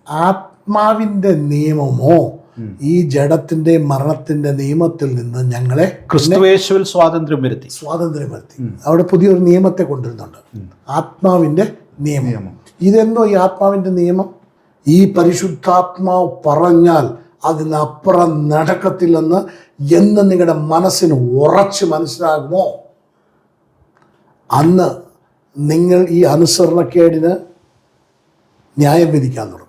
ആത്മാവിൻ്റെ നിയമമോ ഈ ജഡത്തിൻ്റെ മരണത്തിൻ്റെ നിയമത്തിൽ നിന്ന് ഞങ്ങളെ ക്രിസ്തുയേശുവിൽ സ്വാതന്ത്ര്യം വരുത്തി. അവിടെ പുതിയൊരു നിയമത്തെ കൊണ്ടുവരുന്നുണ്ട്, ആത്മാവിൻ്റെ നിയമം. ഇതെന്തോ ഈ ആത്മാവിൻ്റെ നിയമം? ഈ പരിശുദ്ധാത്മാവ് പറഞ്ഞാൽ അതിനപ്പുറം നടക്കത്തില്ലെന്ന് എന്ന് നിങ്ങളുടെ മനസ്സിന് ഉറച്ച് മനസ്സിലാകുമോ, അന്ന് നിങ്ങൾ ഈ അനുസരണക്കേടിന് ന്യായം വിധിക്കാൻ തുടങ്ങും.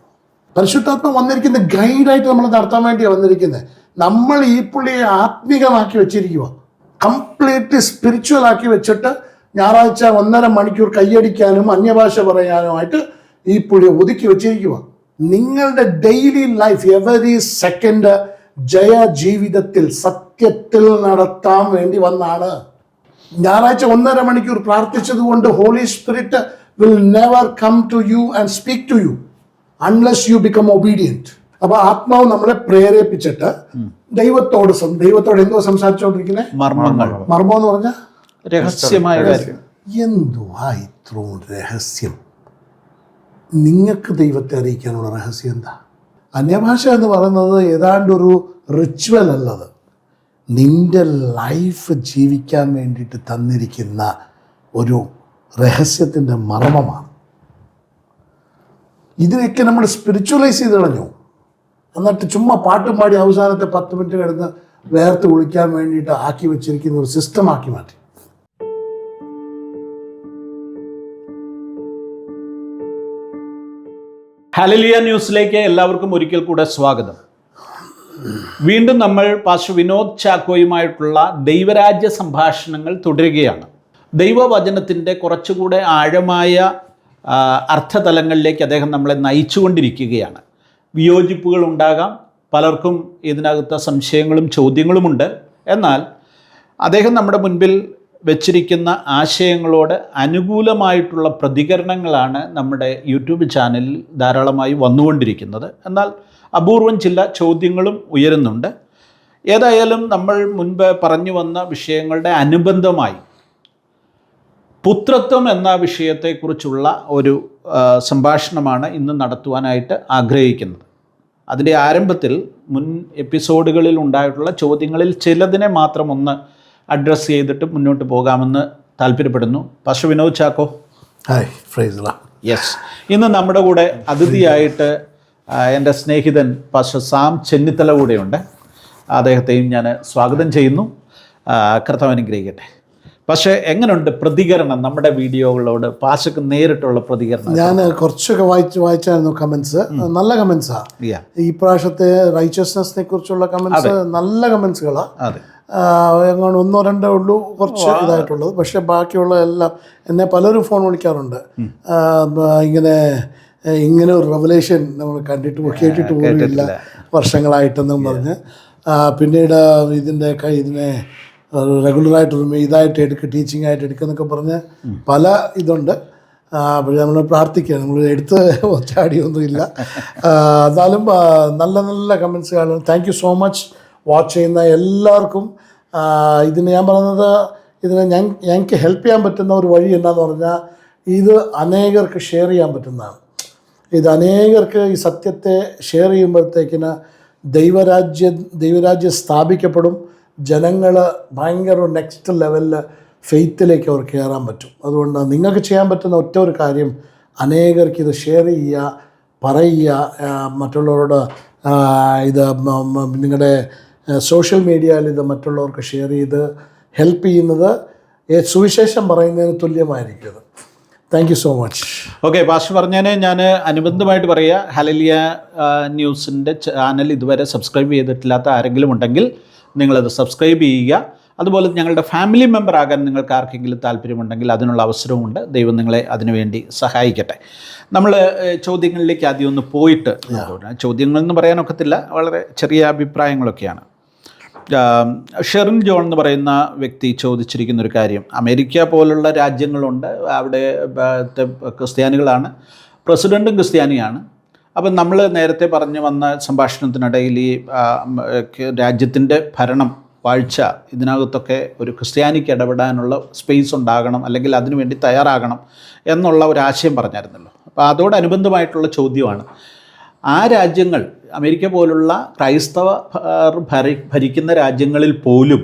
പരിശുദ്ധാത്മാവ് വന്നിരിക്കുന്ന ഗൈഡായിട്ട് നമ്മൾ നടത്താൻ വേണ്ടിയാണ് വന്നിരിക്കുന്നത്. നമ്മൾ ഈ പുള്ളിയെ ആത്മീകമാക്കി വെച്ചിരിക്കുക, കംപ്ലീറ്റ്ലി സ്പിരിച്വൽ ആക്കി വെച്ചിട്ട് ഞായറാഴ്ച 1.5 മണിക്കൂർ കൈയടിക്കാനും അന്യഭാഷ പറയാനുമായിട്ട് ഈ പുള്ളിയെ ഒതുക്കി വെച്ചിരിക്കുക. നിങ്ങളുടെ daily life every second Jaya ജീവിതത്തിൽ സത്യത്തിൽ നടത്താൻ വേണ്ടി വന്നാണ്. ഞായറാഴ്ച 1.5 മണിക്കൂർ പ്രാർത്ഥിച്ചത് കൊണ്ട് holy spirit will never come to you and speak to you unless you become obedient. അപ്പോൾ ആത്മാവ് നമ്മളെ പ്രേരിപ്പിച്ചിട്ട് ദൈവത്തോട് എന്തോ സംസാരിച്ചുകൊണ്ടിരിക്കുന്നത് മർമ്മം എന്ന് പറഞ്ഞാൽ രഹസ്യമായ കാര്യം. എന്തുവാ ഇത്രയും രഹസ്യം? നിങ്ങൾക്ക് ദൈവത്തെ അറിയിക്കാനുള്ള രഹസ്യം എന്താ? അന്യഭാഷ എന്ന് പറയുന്നത് ഏതാണ്ടൊരു റിച്വൽ അല്ലത്, നിന്റെ ലൈഫ് ജീവിക്കാൻ വേണ്ടിയിട്ട് തന്നിരിക്കുന്ന ഒരു രഹസ്യത്തിൻ്റെ മർമ്മമാണ്. ഇതിനൊക്കെ നമ്മൾ സ്പിരിച്വലൈസ് ചെയ്ത് കളഞ്ഞു. എന്നിട്ട് ചുമ്മാ പാട്ടും പാടി അവസാനത്തെ 10 മിനിറ്റ് കിടന്ന് വേർത്ത് കുളിക്കാൻ വേണ്ടിയിട്ട് ആക്കി വെച്ചിരിക്കുന്ന ഒരു സിസ്റ്റം ആക്കി മാറ്റി. ഹല്ലേലൂയ ന്യൂസിലേക്ക് എല്ലാവർക്കും ഒരിക്കൽ കൂടെ സ്വാഗതം. വീണ്ടും നമ്മൾ പാസ്റ്റർ വിനോദ് ചാക്കോയുമായിട്ടുള്ള ദൈവരാജ്യ സംഭാഷണങ്ങൾ തുടരുകയാണ്. ദൈവവചനത്തിൻ്റെ കുറച്ചുകൂടെ ആഴമായ അർത്ഥതലങ്ങളിലേക്ക് അദ്ദേഹം നമ്മളെ നയിച്ചുകൊണ്ടിരിക്കുകയാണ്. വിയോജിപ്പുകൾ ഉണ്ടാകാം, പലർക്കും ഇതിനകത്ത് സംശയങ്ങളും ചോദ്യങ്ങളുമുണ്ട്. എന്നാൽ അദ്ദേഹം നമ്മുടെ മുൻപിൽ വെച്ചിരിക്കുന്ന ആശയങ്ങളോട് അനുകൂലമായിട്ടുള്ള പ്രതികരണങ്ങളാണ് നമ്മുടെ യൂട്യൂബ് ചാനലിൽ ധാരാളമായി വന്നുകൊണ്ടിരിക്കുന്നത്. എന്നാൽ അപൂർവം ചില ചോദ്യങ്ങളും ഉയരുന്നുണ്ട്. ഏതായാലും നമ്മൾ മുൻപ് പറഞ്ഞു വന്ന വിഷയങ്ങളുടെ അനുബന്ധമായി പുത്രത്വം എന്ന വിഷയത്തെക്കുറിച്ചുള്ള ഒരു സംഭാഷണമാണ് ഇന്ന് നടത്തുവാനായിട്ട് ആഗ്രഹിക്കുന്നത്. അതിൻ്റെ ആരംഭത്തിൽ മുൻ എപ്പിസോഡുകളിൽ ഉണ്ടായിട്ടുള്ള ചോദ്യങ്ങളിൽ ചിലതിനെ മാത്രം ഒന്ന് അഡ്രസ്സ് ചെയ്തിട്ട് മുന്നോട്ട് പോകാമെന്ന് താല്പര്യപ്പെടുന്നു. Pastor Vinod Chacko. Hi, praise the Lord. Yes, ഇന്ന് നമ്മുടെ കൂടെ അതിഥിയായിട്ട് എൻ്റെ സ്നേഹിതൻ പാസ്റ്റർ സാം ചെന്നിത്തല കൂടെയുണ്ട്. അദ്ദേഹത്തെയും ഞാൻ സ്വാഗതം ചെയ്യുന്നു. കർത്താവ് അനുഗ്രഹിക്കട്ടെ. പക്ഷേ എങ്ങനെയുണ്ട് പ്രതികരണം നമ്മുടെ വീഡിയോകളോട്? പാസ്റ്റർക്ക് നേരിട്ടുള്ള പ്രതികരണം? ഞാൻ കുറച്ചൊക്കെ വായിച്ചായിരുന്നു കമൻസ്. നല്ല കമൻസാണ്. ഈ പ്രാവശ്യത്തെ റൈച്ചസ്നെസ്സിനെ കുറിച്ചുള്ള കമൻസ് നല്ല കമൻസുകളാണ്. എങ്ങാണ്ട് 1-2 ഉള്ളൂ കുറച്ച് ഇതായിട്ടുള്ളത്. പക്ഷെ ബാക്കിയുള്ള എല്ലാം എന്നെ പലരും ഫോൺ വിളിക്കാറുണ്ട്. ഇങ്ങനെ ഒരു റെവലേഷൻ നമ്മൾ കേട്ടിട്ട് പോലുമില്ല വർഷങ്ങളായിട്ടെന്നും പറഞ്ഞ്. പിന്നീട് ഇതിനെ റെഗുലറായിട്ടൊരു ഇതായിട്ട് ടീച്ചിങ് ആയിട്ട് എടുക്കുന്നൊക്കെ പറഞ്ഞ് പല ഇതുണ്ട്. പക്ഷേ നമ്മൾ പ്രാർത്ഥിക്കുക, നമ്മൾ എടുത്ത് ചാടിയൊന്നുമില്ല. എന്നാലും നല്ല നല്ല കമൻസുകളാണ്. Thank you so much watch ചെയ്യുന്ന എല്ലാവർക്കും. ഇതിന് ഞാൻ പറയുന്നത്, ഞങ്ങൾക്ക് ഹെൽപ്പ് ചെയ്യാൻ പറ്റുന്ന ഒരു വഴി എന്താണെന്ന് പറഞ്ഞാൽ ഇത് അനേകർക്ക് ഷെയർ ചെയ്യാൻ പറ്റുന്നതാണ്. ഇത് അനേകർക്ക് ഈ സത്യത്തെ ഷെയർ ചെയ്യുമ്പോഴത്തേക്കിന് ദൈവരാജ്യം സ്ഥാപിക്കപ്പെടും. ജനങ്ങൾ ഭയങ്കര നെക്സ്റ്റ് ലെവലിൽ ഫെയ്ത്തിലേക്ക് അവർക്ക് കയറാൻ പറ്റും. അതുകൊണ്ട് നിങ്ങൾക്ക് ചെയ്യാൻ പറ്റുന്ന ഒറ്റ ഒരു കാര്യം, അനേകർക്ക് ഇത് ഷെയർ ചെയ്യുക, പറയുക, മറ്റുള്ളവരോട് ഇത് നിങ്ങളുടെ സോഷ്യൽ മീഡിയയിൽ ഇത് മറ്റുള്ളവർക്ക് ഷെയർ ചെയ്ത് ഹെൽപ്പ് ചെയ്യുന്നത് സുവിശേഷം പറയുന്നതിന് തുല്യമായിരിക്കും. Thank you so much. Okay, pastor പറഞ്ഞതിന് ഞാൻ അനുബന്ധമായിട്ട് പറയുക, ഹല്ലേലൂയ ന്യൂസിൻ്റെ ചാനൽ ഇതുവരെ സബ്സ്ക്രൈബ് ചെയ്തിട്ടില്ലാത്ത ആരെങ്കിലും ഉണ്ടെങ്കിൽ നിങ്ങളത് സബ്സ്ക്രൈബ് ചെയ്യുക. അതുപോലെ ഞങ്ങളുടെ ഫാമിലി മെമ്പർ ആകാൻ നിങ്ങൾക്ക് ആർക്കെങ്കിലും താല്പര്യമുണ്ടെങ്കിൽ അതിനുള്ള അവസരവുമുണ്ട്. ദൈവം നിങ്ങളെ അതിനുവേണ്ടി സഹായിക്കട്ടെ. നമ്മൾ ചോദ്യങ്ങളിലേക്ക് ആദ്യം ഒന്ന് പോയിട്ട്, ചോദ്യങ്ങളെന്ന് പറയാനൊക്കത്തില്ല, വളരെ ചെറിയ അഭിപ്രായങ്ങളൊക്കെയാണ്. ഷെറിൻ ജോൺ എന്ന് പറയുന്ന വ്യക്തി ചോദിച്ചിരിക്കുന്നൊരു കാര്യം, അമേരിക്ക പോലുള്ള രാജ്യങ്ങളുണ്ട്, അവിടെ ക്രിസ്ത്യാനികളാണ്, പ്രസിഡൻറ്റും ക്രിസ്ത്യാനിയാണ്. അപ്പം നമ്മൾ നേരത്തെ പറഞ്ഞു വന്ന സംഭാഷണത്തിനിടയിൽ ഈ രാജ്യത്തിൻ്റെ ഭരണം, വാഴ്ച, ഇതിനകത്തൊക്കെ ഒരു ക്രിസ്ത്യാനിക്ക് ഇടപെടാനുള്ള സ്പേസ് ഉണ്ടാകണം, അല്ലെങ്കിൽ അതിനുവേണ്ടി തയ്യാറാകണം എന്നുള്ള ഒരു ആശയം പറഞ്ഞായിരുന്നല്ലോ. അപ്പോൾ അതോടനുബന്ധമായിട്ടുള്ള ചോദ്യമാണ്, ആ രാജ്യങ്ങൾ അമേരിക്ക പോലുള്ള ക്രൈസ്തവ ഭരിക്കുന്ന രാജ്യങ്ങളിൽ പോലും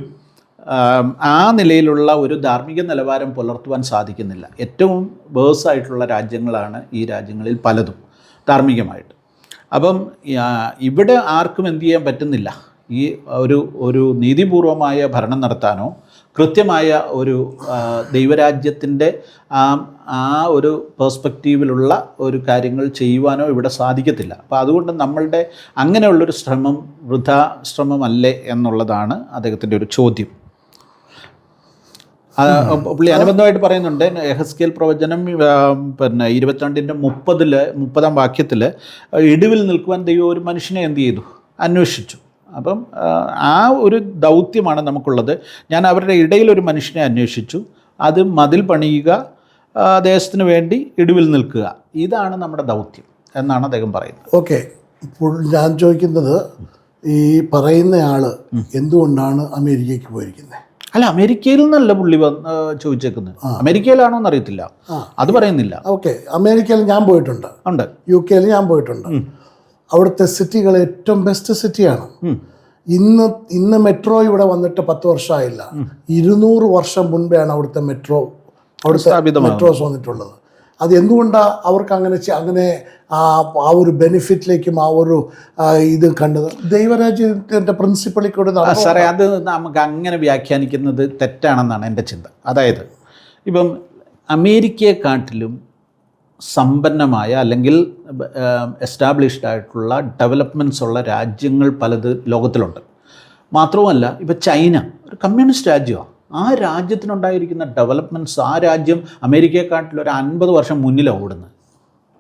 ആ നിലയിലുള്ള ഒരു ധാർമ്മിക നിലവാരം പുലർത്തുവാൻ സാധിക്കുന്നില്ല. ഏറ്റവും വേഴ്സായിട്ടുള്ള രാജ്യങ്ങളാണ് ഈ രാജ്യങ്ങളിൽ പലതും ധാർമ്മികമായിട്ട്. അപ്പം ഇവിടെ ആർക്കും എന്ത് ചെയ്യാൻ പറ്റുന്നില്ല, ഈ ഒരു നീതിപൂർവമായ ഭരണം നടത്താനോ കൃത്യമായ ഒരു ദൈവരാജ്യത്തിൻ്റെ ആ ഒരു പേഴ്സ്പെക്റ്റീവിലുള്ള ഒരു കാര്യങ്ങൾ ചെയ്യുവാനോ ഇവിടെ സാധിക്കത്തില്ല. അപ്പോൾ അതുകൊണ്ട് നമ്മളുടെ അങ്ങനെയുള്ളൊരു ശ്രമം വൃഥാ ശ്രമമല്ലേ എന്നുള്ളതാണ് അദ്ദേഹത്തിൻ്റെ ഒരു ചോദ്യം. പുള്ളി അനുബന്ധമായിട്ട് പറയുന്നുണ്ട്, യെഹെസ്കേൽ പ്രവചനം 22:30 വാക്യത്തിൽ ഇടിവിൽ നിൽക്കുവാൻ ദൈവം ഒരു മനുഷ്യനെ എന്ത് ചെയ്തു, അന്വേഷിച്ചു. അപ്പം ആ ഒരു ദൗത്യമാണ് നമുക്കുള്ളത്. ഞാൻ അവരുടെ ഇടയിൽ ഒരു മനുഷ്യനെ അന്വേഷിച്ചു, അത് മതിൽ പണിയുക, ദേശത്തിന് വേണ്ടി ഇടിവിൽ നിൽക്കുക, ഇതാണ് നമ്മുടെ ദൗത്യം എന്നാണ് അദ്ദേഹം പറയുന്നത്. ഓക്കെ, ഇപ്പോൾ ഞാൻ ചോദിക്കുന്നത്, ഈ പറയുന്നയാൾ എന്തുകൊണ്ടാണ് അമേരിക്കയ്ക്ക് പോയിരിക്കുന്നത്? അല്ല, അമേരിക്കയിൽ നിന്നല്ല പുള്ളി ചോദിച്ചേക്കുന്നത്. അമേരിക്കയിലാണോ എന്നറിയത്തില്ല, അത് പറയുന്നില്ല. ഓക്കെ, അമേരിക്കയിൽ ഞാൻ പോയിട്ടുണ്ട്, ഉണ്ട്. UK ഞാൻ പോയിട്ടുണ്ട്. അവിടുത്തെ സിറ്റികൾ ഏറ്റവും ബെസ്റ്റ് സിറ്റിയാണ്. ഇന്ന് മെട്രോ ഇവിടെ വന്നിട്ട് 10 വർഷമായില്ല. 200 വർഷം മുൻപെയാണ് അവിടുത്തെ മെട്രോസ് വന്നിട്ടുള്ളത്. അത് എന്തുകൊണ്ടാണ് അവർക്ക് അങ്ങനെ ആ ഒരു ബെനിഫിറ്റിലേക്കും ആ ഒരു ഇത് കണ്ടത്? ദൈവരാജ്യത്തിൻ്റെ പ്രിൻസിപ്പളിൽ കൂടെ. സാറേ, അത് നമുക്ക് അങ്ങനെ വ്യാഖ്യാനിക്കുന്നത് തെറ്റാണെന്നാണ് എൻ്റെ ചിന്ത. അതായത് ഇപ്പം അമേരിക്കയെക്കാട്ടിലും സമ്പന്നമായ അല്ലെങ്കിൽ എസ്റ്റാബ്ലിഷ്ഡ് ആയിട്ടുള്ള ഡെവലപ്മെൻറ്റ്സ് ഉള്ള രാജ്യങ്ങൾ പലത് ലോകത്തിലുണ്ട്. മാത്രവുമല്ല, ഇപ്പോൾ ചൈന ഒരു കമ്മ്യൂണിസ്റ്റ് രാജ്യമാണ്. ആ രാജ്യത്തിനുണ്ടായിരിക്കുന്ന ഡെവലപ്മെൻറ്റ്സ്, ആ രാജ്യം അമേരിക്കയെക്കാട്ടിലും ഒരു 50 വർഷം മുന്നിലാണ് ഓടുന്നത്,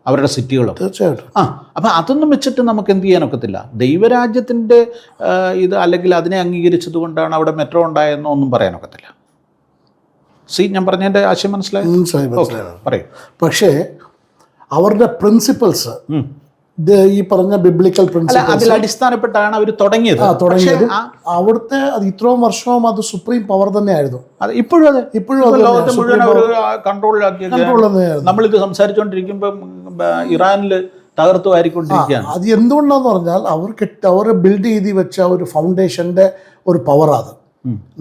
അവരുടെ സിറ്റികളും. തീർച്ചയായിട്ടും. അപ്പോൾ അതൊന്നും വെച്ചിട്ട് നമുക്ക് എന്ത് ചെയ്യാനൊക്കത്തില്ല. ദൈവരാജ്യത്തിൻ്റെ ഇത് അല്ലെങ്കിൽ അതിനെ അംഗീകരിച്ചത് കൊണ്ടാണ് അവിടെ മെട്രോ ഉണ്ടായെന്നോ ഒന്നും പറയാനൊക്കത്തില്ല. ഞാൻ പറഞ്ഞതിൻ്റെ ആശയം മനസ്സിലായി. പറയും. പക്ഷേ അവരുടെ പ്രിൻസിപ്പൽസ്, ഈ പറഞ്ഞ ബിബ്ലിക്കൽ പ്രിൻസിപ്പൽസ്, അതിൽ അടിസ്ഥാനപ്പെട്ടാണ് അവർ തുടങ്ങിയത്. അവിടുത്തെ അത് ഇത്രയും വർഷവും അത് സുപ്രീം പവർ തന്നെയായിരുന്നു. ഇപ്പോഴും കൺട്രോളിലാക്കിയത്. നമ്മളിത് സംസാരിച്ചുകൊണ്ടിരിക്കുമ്പോൾ ഇറാനിൽ തകർത്തു വാരിക്കൊണ്ടിരിക്കുകയാണ്. അത് എന്തുകൊണ്ടാന്ന് പറഞ്ഞാൽ അവർ ബിൽഡ് ചെയ്ത് വെച്ച ഒരു ഫൗണ്ടേഷന്റെ ഒരു പവറാണ്.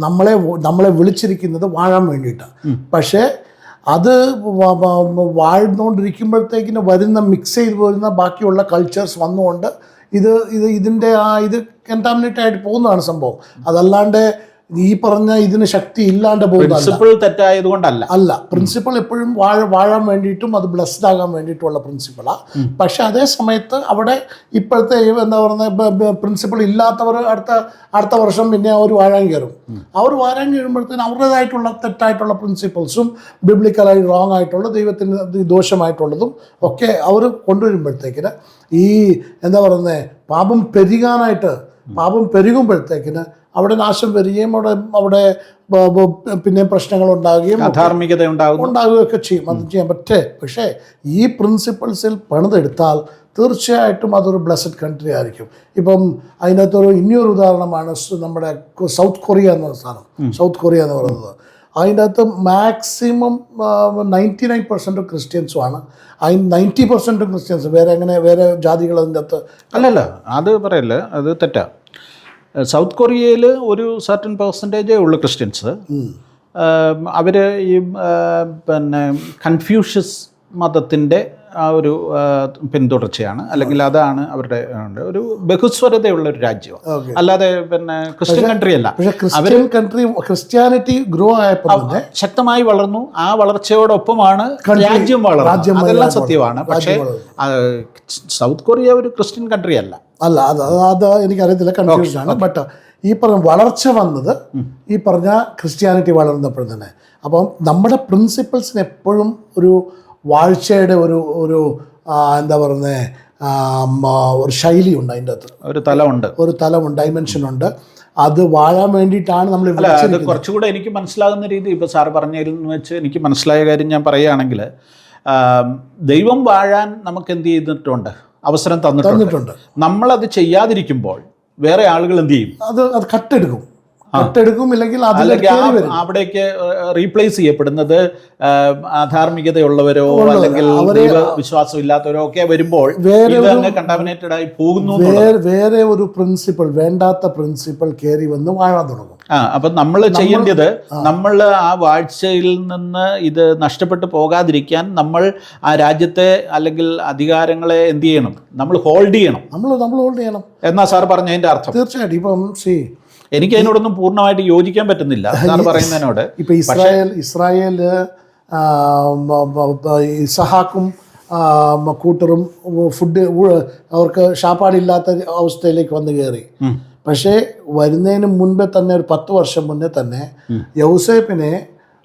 നമ്മളെ വിളിച്ചിരിക്കുന്നത് വാഴാൻ വേണ്ടിയിട്ടാണ്. പക്ഷേ അത് വാഴ്ന്നുകൊണ്ടിരിക്കുമ്പോഴത്തേക്കിന് മിക്സ് ചെയ്ത് വരുന്ന ബാക്കിയുള്ള കൾച്ചേഴ്സ് വന്നുകൊണ്ട് ഇതിൻ്റെ ഇത് കണ്ടാമിനേറ്റ് ആയിട്ട് പോകുന്നതാണ് സംഭവം. അതല്ലാണ്ട് ഈ പറഞ്ഞ ഇതിന് ശക്തി ഇല്ലാണ്ട് പോകുന്നത് തെറ്റായതുകൊണ്ടല്ല. പ്രിൻസിപ്പൾ എപ്പോഴും വാഴാൻ വേണ്ടിയിട്ടും അത് ബ്ലെസ്ഡ് ആകാൻ വേണ്ടിയിട്ടുള്ള പ്രിൻസിപ്പളാണ്. പക്ഷെ അതേ സമയത്ത് അവിടെ ഇപ്പോഴത്തെ എന്താ പറയുക, പ്രിൻസിപ്പൾ ഇല്ലാത്തവർ അടുത്ത വർഷം പിന്നെ അവർ വാഴാൻ കയറും. അവർ വാഴാൻ കയറുമ്പോഴത്തേന് അവരുടേതായിട്ടുള്ള തെറ്റായിട്ടുള്ള പ്രിൻസിപ്പൾസും ബിബ്ലിക്കലായി റോങ് ആയിട്ടുള്ള ദൈവത്തിന് ദോഷമായിട്ടുള്ളതും ഒക്കെ അവർ കൊണ്ടുവരുമ്പോഴത്തേക്കിന് ഈ എന്താ പറയുന്നത് പാപം പെരുകുമ്പോഴത്തേക്കിന് അവിടെ നാശം വരികയും അവിടെ പിന്നെ പ്രശ്നങ്ങൾ ഉണ്ടാകുകയും അധാർമികത ഉണ്ടാകുകയൊക്കെ ചെയ്യും. അത് ചെയ്യാൻ പക്ഷേ ഈ പ്രിൻസിപ്പൾസിൽ പണിതെടുത്താൽ തീർച്ചയായിട്ടും അതൊരു ബ്ലെസ്ഡ് കൺട്രി ആയിരിക്കും. ഇപ്പം അതിനകത്തൊരു ഇനിയൊരു ഉദാഹരണമാണ് നമ്മുടെ സൗത്ത് കൊറിയ എന്ന സ്ഥലം. സൗത്ത് കൊറിയ എന്ന് പറയുന്നത്, അതിൻ്റെ അകത്ത് മാക്സിമം 99% ക്രിസ്ത്യൻസുമാണ്. 90% ക്രിസ്ത്യൻസ്, വേറെ ജാതികൾ അതിൻ്റെ അകത്ത് അല്ലല്ല. അത് പറയല്ല, അത് തെറ്റാ. സൗത്ത് കൊറിയയിൽ ഒരു സർട്ടൻ പെർസെൻറ്റേജേ ഉള്ളൂ ക്രിസ്ത്യൻസ്. അവർ ഈ പിന്നെ കൺഫ്യൂഷ്യസ് മതത്തിൻ്റെ ആ ഒരു പിന്തുടർച്ചയാണ്, അല്ലെങ്കിൽ അതാണ് അവരുടെ ഒരു ബഹുസ്വരതയുള്ള ഒരു രാജ്യമാണ്, അല്ലാതെ പിന്നെ ക്രിസ്ത്യൻ കൺട്രി അല്ല. ക്രിസ്ത്യാനിറ്റി ഗ്രോ ആയപ്പോൾ ശക്തമായി വളർന്നു. ആ വളർച്ചയോടൊപ്പമാണ് രാജ്യം വളർന്നു. അതെല്ലാം സത്യമാണ്. പക്ഷേ സൗത്ത് കൊറിയ ഒരു ക്രിസ്ത്യൻ കൺട്രി അല്ല. അത് എനിക്കറിയത്തില്ല, കൺഫ്യൂഷനാണ്. ബട്ട് ഈ പറഞ്ഞ വളർച്ച വന്നത് ഈ പറഞ്ഞ ക്രിസ്ത്യാനിറ്റി വളർന്നപ്പോൾ തന്നെ. അപ്പം നമ്മുടെ പ്രിൻസിപ്പിൾസിന് എപ്പോഴും ഒരു വാഴ്ചയുടെ ഒരു എന്താ പറയുന്നത്, ഒരു ശൈലിയുണ്ട്, അതിൻ്റെ അകത്ത് ഒരു തലമുണ്ട്, ഡൈമെൻഷനുണ്ട്. അത് വാഴാൻ വേണ്ടിയിട്ടാണ് നമ്മൾ. അത് കുറച്ചുകൂടെ എനിക്ക് മനസ്സിലാകുന്ന രീതി ഇപ്പോൾ സാറ് പറഞ്ഞതിൽ വെച്ച് എനിക്ക് മനസ്സിലായ കാര്യം ഞാൻ പറയുകയാണെങ്കിൽ, ദൈവം വാഴാൻ നമുക്ക് എന്ത് ചെയ്തിട്ടുണ്ട്, അവസരം തന്നിട്ടുണ്ട്. നമ്മളത് ചെയ്യാതിരിക്കുമ്പോൾ വേറെ ആളുകൾ എന്ത് ചെയ്യും, അത് കട്ടെടുക്കും. കട്ടെടുക്കും, ഇല്ലെങ്കിൽ അവിടേക്ക് റീപ്ലേസ് ചെയ്യപ്പെടുന്നത് അധാർമികതയുള്ളവരോ അല്ലെങ്കിൽ ദൈവവിശ്വാസം ഇല്ലാത്തവരോ ഒക്കെ വരുമ്പോൾ കണ്ടാമിനേറ്റഡ് ആയി പോകുന്നു. വേറെ ഒരു പ്രിൻസിപ്പൾ, വേണ്ടാത്ത പ്രിൻസിപ്പൾ കയറി വന്ന് വാഴാൻ തുടങ്ങും. അപ്പൊ നമ്മൾ ചെയ്യേണ്ടത്, നമ്മൾ ആ വാഴ്ചയിൽ നിന്ന് ഇത് നഷ്ടപ്പെട്ടു പോകാതിരിക്കാൻ നമ്മൾ ആ രാജ്യത്തെ അല്ലെങ്കിൽ അധികാരങ്ങളെ എന്ത് ചെയ്യണം? നമ്മൾ ഹോൾഡ് ചെയ്യണം. നമ്മൾ ഹോൾഡ് ചെയ്യണം എന്നാ സാർ പറഞ്ഞതിന്റെ അർത്ഥം. തീർച്ചയായിട്ടും. ഇപ്പം എനിക്ക് അതിനോടൊന്നും പൂർണ്ണമായിട്ട് യോജിക്കാൻ പറ്റുന്നില്ല സാർ പറയുന്നതിനോട്. ഇപ്പൊ ഇസ്രായേല് ഇസഹാക്കും കൂട്ടറും ഫുഡ് അവർക്ക് ശാപ്പാടില്ലാത്ത അവസ്ഥയിലേക്ക് വന്നു കയറി. പക്ഷേ വരുന്നതിന് മുൻപേ തന്നെ, ഒരു 10 വർഷം മുന്നേ തന്നെ യൗസേപ്പിനെ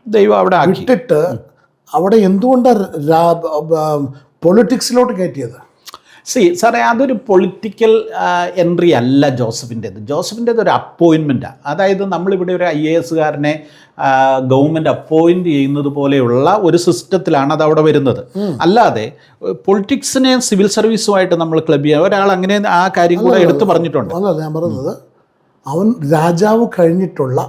ദൈവം അവിടെ വിട്ടിട്ട് അവിടെ എന്തുകൊണ്ടാണ് പൊളിറ്റിക്സിലോട്ട് കയറ്റിയത്? സാറേ, അതൊരു പൊളിറ്റിക്കൽ എൻട്രി അല്ല ജോസഫിൻ്റേത്. ജോസഫിൻ്റേത് ഒരു അപ്പോയിൻമെൻറ്റാണ്. അതായത് നമ്മളിവിടെ ഒരു IAS കാരനെ ഗവൺമെൻറ് അപ്പോയിൻറ്റ് ചെയ്യുന്നത് പോലെയുള്ള ഒരു സിസ്റ്റത്തിലാണ് അത് അവിടെ വരുന്നത്. അല്ലാതെ പൊളിറ്റിക്സിനെ സിവിൽ സർവീസുമായിട്ട് നമ്മൾ ക്ലബ് ചെയ്യാൻ ഒരാൾ അങ്ങനെ ആ കാര്യം കൂടെ എടുത്തു പറഞ്ഞിട്ടുണ്ട്. അല്ല, ഞാൻ പറഞ്ഞത് അവൻ രാജാവ് കഴിഞ്ഞിട്ടുള്ള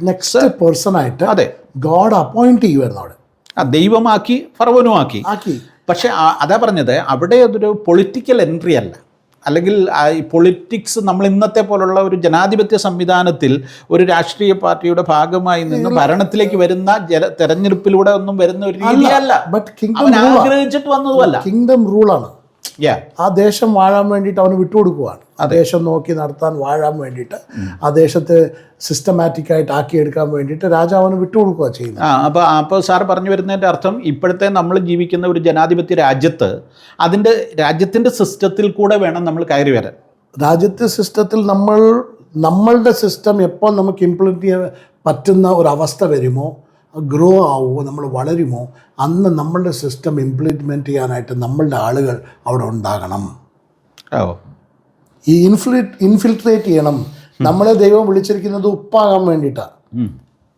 നെക്സ്റ്റ് പേഴ്സണായിട്ട് അതെ ഗോഡ് അപ്പോയിൻറ്റ് ചെയ്യുമായിരുന്നു അവിടെ. ദൈവമാക്കി ഫറവോനുമാക്കി. പക്ഷേ അതാ പറഞ്ഞത്, അവിടെ അതൊരു പൊളിറ്റിക്കൽ എൻട്രി അല്ല. അല്ലെങ്കിൽ ഈ പൊളിറ്റിക്സ്, നമ്മൾ ഇന്നത്തെ പോലുള്ള ഒരു ജനാധിപത്യ സംവിധാനത്തിൽ ഒരു രാഷ്ട്രീയ പാർട്ടിയുടെ ഭാഗമായി നിന്ന് ഭരണത്തിലേക്ക് വരുന്ന തെരഞ്ഞെടുപ്പിലൂടെ ഒന്നും വരുന്ന ഒരു രീതിയല്ല. ആഗ്രഹിച്ചിട്ട് വന്നതുമല്ല. കിങ്ഡം റൂളാണ്. ആ ദേശം വാഴാൻ വേണ്ടിയിട്ട് അവന് വിട്ടുകൊടുക്കുവാണ്. ആ ദേശം നോക്കി നടത്താൻ, വാഴാൻ വേണ്ടിയിട്ട്, ആ ദേശത്തെ സിസ്റ്റമാറ്റിക് ആയിട്ട് ആക്കിയെടുക്കാൻ വേണ്ടിയിട്ട് രാജാവിന് വിട്ടുകൊടുക്കുക ചെയ്യുന്നത്. അപ്പോൾ സാർ പറഞ്ഞു വരുന്നതിൻ്റെ അർത്ഥം, ഇപ്പോഴത്തെ നമ്മൾ ജീവിക്കുന്ന ഒരു ജനാധിപത്യ രാജ്യത്ത് രാജ്യത്തിൻ്റെ സിസ്റ്റത്തിൽ കൂടെ വേണം നമ്മൾ കയറി വരാൻ. രാജ്യത്തെ സിസ്റ്റത്തിൽ നമ്മളുടെ സിസ്റ്റം എപ്പോൾ നമുക്ക് ഇംപ്ലിമെൻറ്റ് ചെയ്യാൻ പറ്റുന്ന ഒരവസ്ഥ വരുമോ, ഗ്രോ ആവുമോ, നമ്മൾ വളരുമോ, അന്ന് നമ്മളുടെ സിസ്റ്റം ഇംപ്ലിമെൻറ്റ് ചെയ്യാനായിട്ട് നമ്മളുടെ ആളുകൾ അവിടെ ഉണ്ടാകണം. ഈ ഇൻഫിൽട്രേറ്റ് ചെയ്യണം. നമ്മളെ ദൈവം വിളിച്ചിരിക്കുന്നത് ഉപ്പാകാൻ വേണ്ടിയിട്ടാണ്.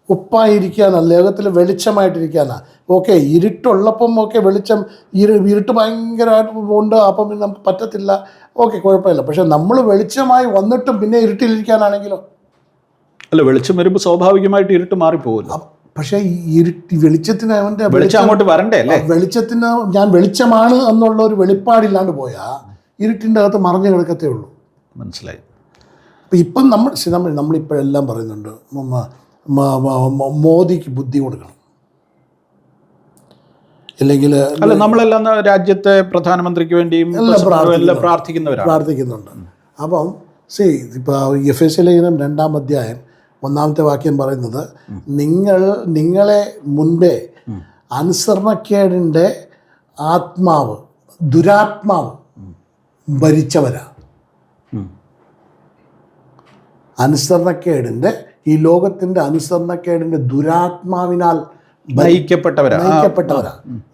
ഉപ്പായിരിക്കാനാണ്, ലോകത്തിൽ വെളിച്ചമായിട്ടിരിക്കാനാണ്. ഓക്കെ, ഇരുട്ടുള്ളപ്പം വെളിച്ചം, ഇരുട്ട് ഭയങ്കരമായിട്ട് ഉണ്ട്, അപ്പം പിന്നെ നമുക്ക് പറ്റത്തില്ല. ഓക്കെ, കുഴപ്പമില്ല. പക്ഷെ നമ്മൾ വെളിച്ചമായി വന്നിട്ടും പിന്നെ ഇരുട്ടിലിരിക്കാനാണെങ്കിലോ? അല്ല, വെളിച്ചം വരുമ്പോൾ സ്വാഭാവികമായിട്ട് ഇരുട്ട് മാറിപ്പോകുമല്ലോ. പക്ഷേ ഈ വെളിച്ചത്തിന് അവൻ്റെ വെളിച്ചം അങ്ങോട്ട് വരണ്ടേ അല്ലേ? വെളിച്ചത്തിന് ഞാൻ വെളിച്ചമാണ് എന്നുള്ള ഒരു വെളിപ്പാടില്ലാണ്ട് പോയാൽ ഇരുട്ടിൻ്റെ അകത്ത് മറഞ്ഞു കിടക്കത്തേ ഉള്ളൂ. മനസ്സിലായി. ഇപ്പം നമ്മളിപ്പോഴെല്ലാം പറയുന്നുണ്ട്, മോദിക്ക് ബുദ്ധി കൊടുക്കണം, ഇല്ലെങ്കിൽ അല്ല, നമ്മളെല്ലാം രാജ്യത്തെ പ്രധാനമന്ത്രിക്ക് വേണ്ടിയും പ്രാർത്ഥിക്കുന്നുണ്ട്. അപ്പം ഇപ്പോൾ FSC ലേഖനം 2-ാം അധ്യായം 1-ാമത്തെ വാക്യം പറയുന്നത്, നിങ്ങളെ മുൻപേ അനുസരണക്കേടിൻ്റെ ആത്മാവ്, ദുരാത്മാവ് ഭരിച്ചവരാ. അനുസരണക്കേടിൻ്റെ, ഈ ലോകത്തിൻ്റെ അനുസരണക്കേടിൻ്റെ ദുരാത്മാവിനാൽ നയിക്കപ്പെട്ടവരാ.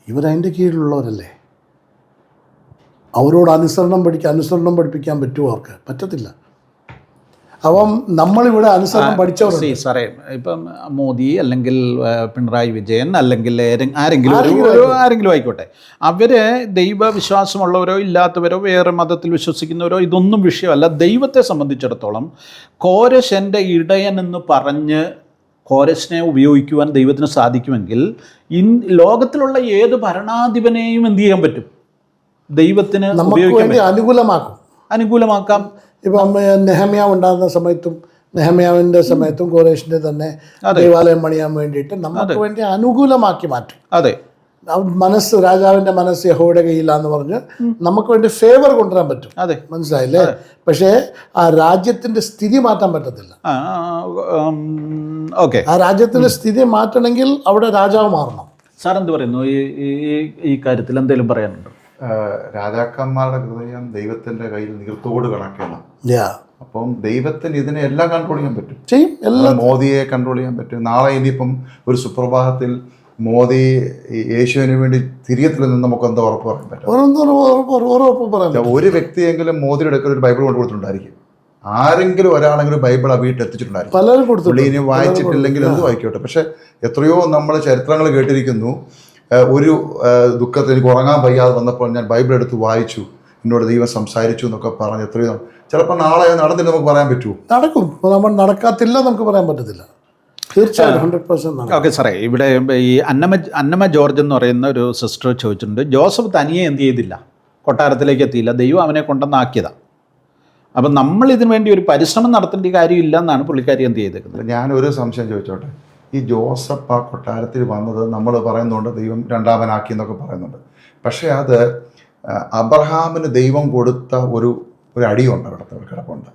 ഇവരതിൻ്റെ കീഴിലുള്ളവരല്ലേ. അവരോട് അനുസരണം പഠിപ്പിക്കാൻ പറ്റുമോ? അവർക്ക് പറ്റത്തില്ല. അപ്പം നമ്മളിവിടെ അനുസരണം പഠിച്ചവരുണ്ട്. സാറേ, ഇപ്പം മോദി അല്ലെങ്കിൽ പിണറായി വിജയൻ അല്ലെങ്കിൽ ആരെങ്കിലും ആയിക്കോട്ടെ, അവര് ദൈവവിശ്വാസമുള്ളവരോ ഇല്ലാത്തവരോ വേറെ മതത്തിൽ വിശ്വസിക്കുന്നവരോ ഇതൊന്നും വിഷയമല്ല. ദൈവത്തെ സംബന്ധിച്ചിടത്തോളം കോരശ് എൻ്റെ ഇടയൻ എന്ന് പറഞ്ഞ് കോരശിനെ ഉപയോഗിക്കുവാൻ ദൈവത്തിന് സാധിക്കുമെങ്കിൽ ലോകത്തിലുള്ള ഏത് ഭരണാധിപനെയും എന്ത് ചെയ്യാൻ പറ്റും? ദൈവത്തിന് അനുകൂലമാക്കാം. ഇപ്പം നെഹമ്യാവ് ഉണ്ടാകുന്ന നെഹമ്യാവിൻ്റെ സമയത്തും കോരേഷിൻ്റെ തന്നെ ദേവാലയം പണിയാൻ വേണ്ടിയിട്ട് നമുക്ക് വേണ്ടി അനുകൂലമാക്കി മാറ്റും. അതെ, രാജാവിൻ്റെ മനസ്സ് യഹോവയുടെ കയ്യിലാന്ന് പറഞ്ഞ് നമുക്ക് വേണ്ടി ഫേവർ കൊണ്ടുവരാൻ പറ്റും. അതെ, മനസ്സിലായില്ലേ? പക്ഷേ ആ രാജ്യത്തിൻ്റെ സ്ഥിതി മാറ്റാൻ പറ്റത്തില്ല. ആ രാജ്യത്തിൻ്റെ സ്ഥിതി മാറ്റണമെങ്കിൽ അവിടെ രാജാവ് മാറണം. സാർ എന്ത് പറയുന്നു ഈ കാര്യത്തിൽ? എന്തെങ്കിലും പറയാനുണ്ടോ? രാജാക്കന്മാരുടെ ഹൃദയം ദൈവത്തിന്റെ കയ്യിൽ നികത്തോട് കണക്കാണ്. അപ്പം ദൈവത്തിന് ഇതിനെ എല്ലാം കൺട്രോൾ ചെയ്യാൻ പറ്റും. മോദിയെ കൺട്രോൾ ചെയ്യാൻ പറ്റും. നാളെ ഇനിയിപ്പം ഒരു സുപ്രഭാതത്തിൽ മോദി യേശുവിന് വേണ്ടി തിരികത്തില്ലെന്ന് നമുക്ക് എന്താ ഉറപ്പ് പറയാൻ പറ്റും? ഒരു വ്യക്തിയെങ്കിലും മോദിയുടെ അടുക്കൽ ഒരു ബൈബിൾ കൊണ്ട് കൊടുത്തിട്ടുണ്ടായിരിക്കും. ആരെങ്കിലും ഒരാളെങ്കിലും ബൈബിൾ ആ വീട്ടിൽ എത്തിച്ചിട്ടുണ്ടായിരിക്കും. പുള്ളി ഇനി വായിച്ചിട്ടില്ലെങ്കിൽ എന്ത് വായിക്കോട്ടെ. പക്ഷെ എത്രയോ നമ്മൾ ചരിത്രങ്ങൾ കേട്ടിരിക്കുന്നു. ഒരു ദുഃഖത്തിൽ എനിക്ക് ഉറങ്ങാൻ വയ്യാതെ വന്നപ്പോൾ ഞാൻ ബൈബിൾ എടുത്ത് വായിച്ചു. എന്നോട് ദൈവം സംസാരിച്ചു എന്നൊക്കെ പറഞ്ഞ് എത്രയോ ചിലപ്പോൾ നാളെ നടന്നില്ല നമുക്ക് പറയാൻ പറ്റുമോ? നടക്കും. നമ്മൾ നടക്കാത്തില്ല നമുക്ക് പറയാൻ പറ്റത്തില്ല. തീർച്ചയായും 100% ഓക്കെ സാറേ, ഇവിടെ ഈ അന്നമ്മ ജോർജ് എന്ന് പറയുന്ന ഒരു സിസ്റ്റർ ചോദിച്ചിട്ടുണ്ട്, ജോസഫ് തനിയെ എന്ത് ചെയ്തില്ല, കൊട്ടാരത്തിലേക്ക് എത്തിയില്ല, ദൈവം അവനെ കൊണ്ടുവന്നാക്കിയതാണ്. അപ്പം നമ്മൾ ഇതിനു വേണ്ടി ഒരു പരിശ്രമം നടത്തേണ്ട കാര്യമില്ല എന്നാണ് പുള്ളിക്കാരി എന്ത് ചെയ്തേക്കുന്നത്. ഞാനൊരു സംശയം ചോദിച്ചോട്ടെ, ഈ ജോസഫ് ആ കൊട്ടാരത്തിൽ വന്നത് നമ്മൾ പറയുന്നുണ്ട് ദൈവം രണ്ടാമനാക്കി എന്നൊക്കെ പറയുന്നുണ്ട്. പക്ഷേ അത് അബ്രഹാമിന് ദൈവം കൊടുത്ത ഒരു അടിയുണ്ട്, അവിടെ കിടപ്പുണ്ട്.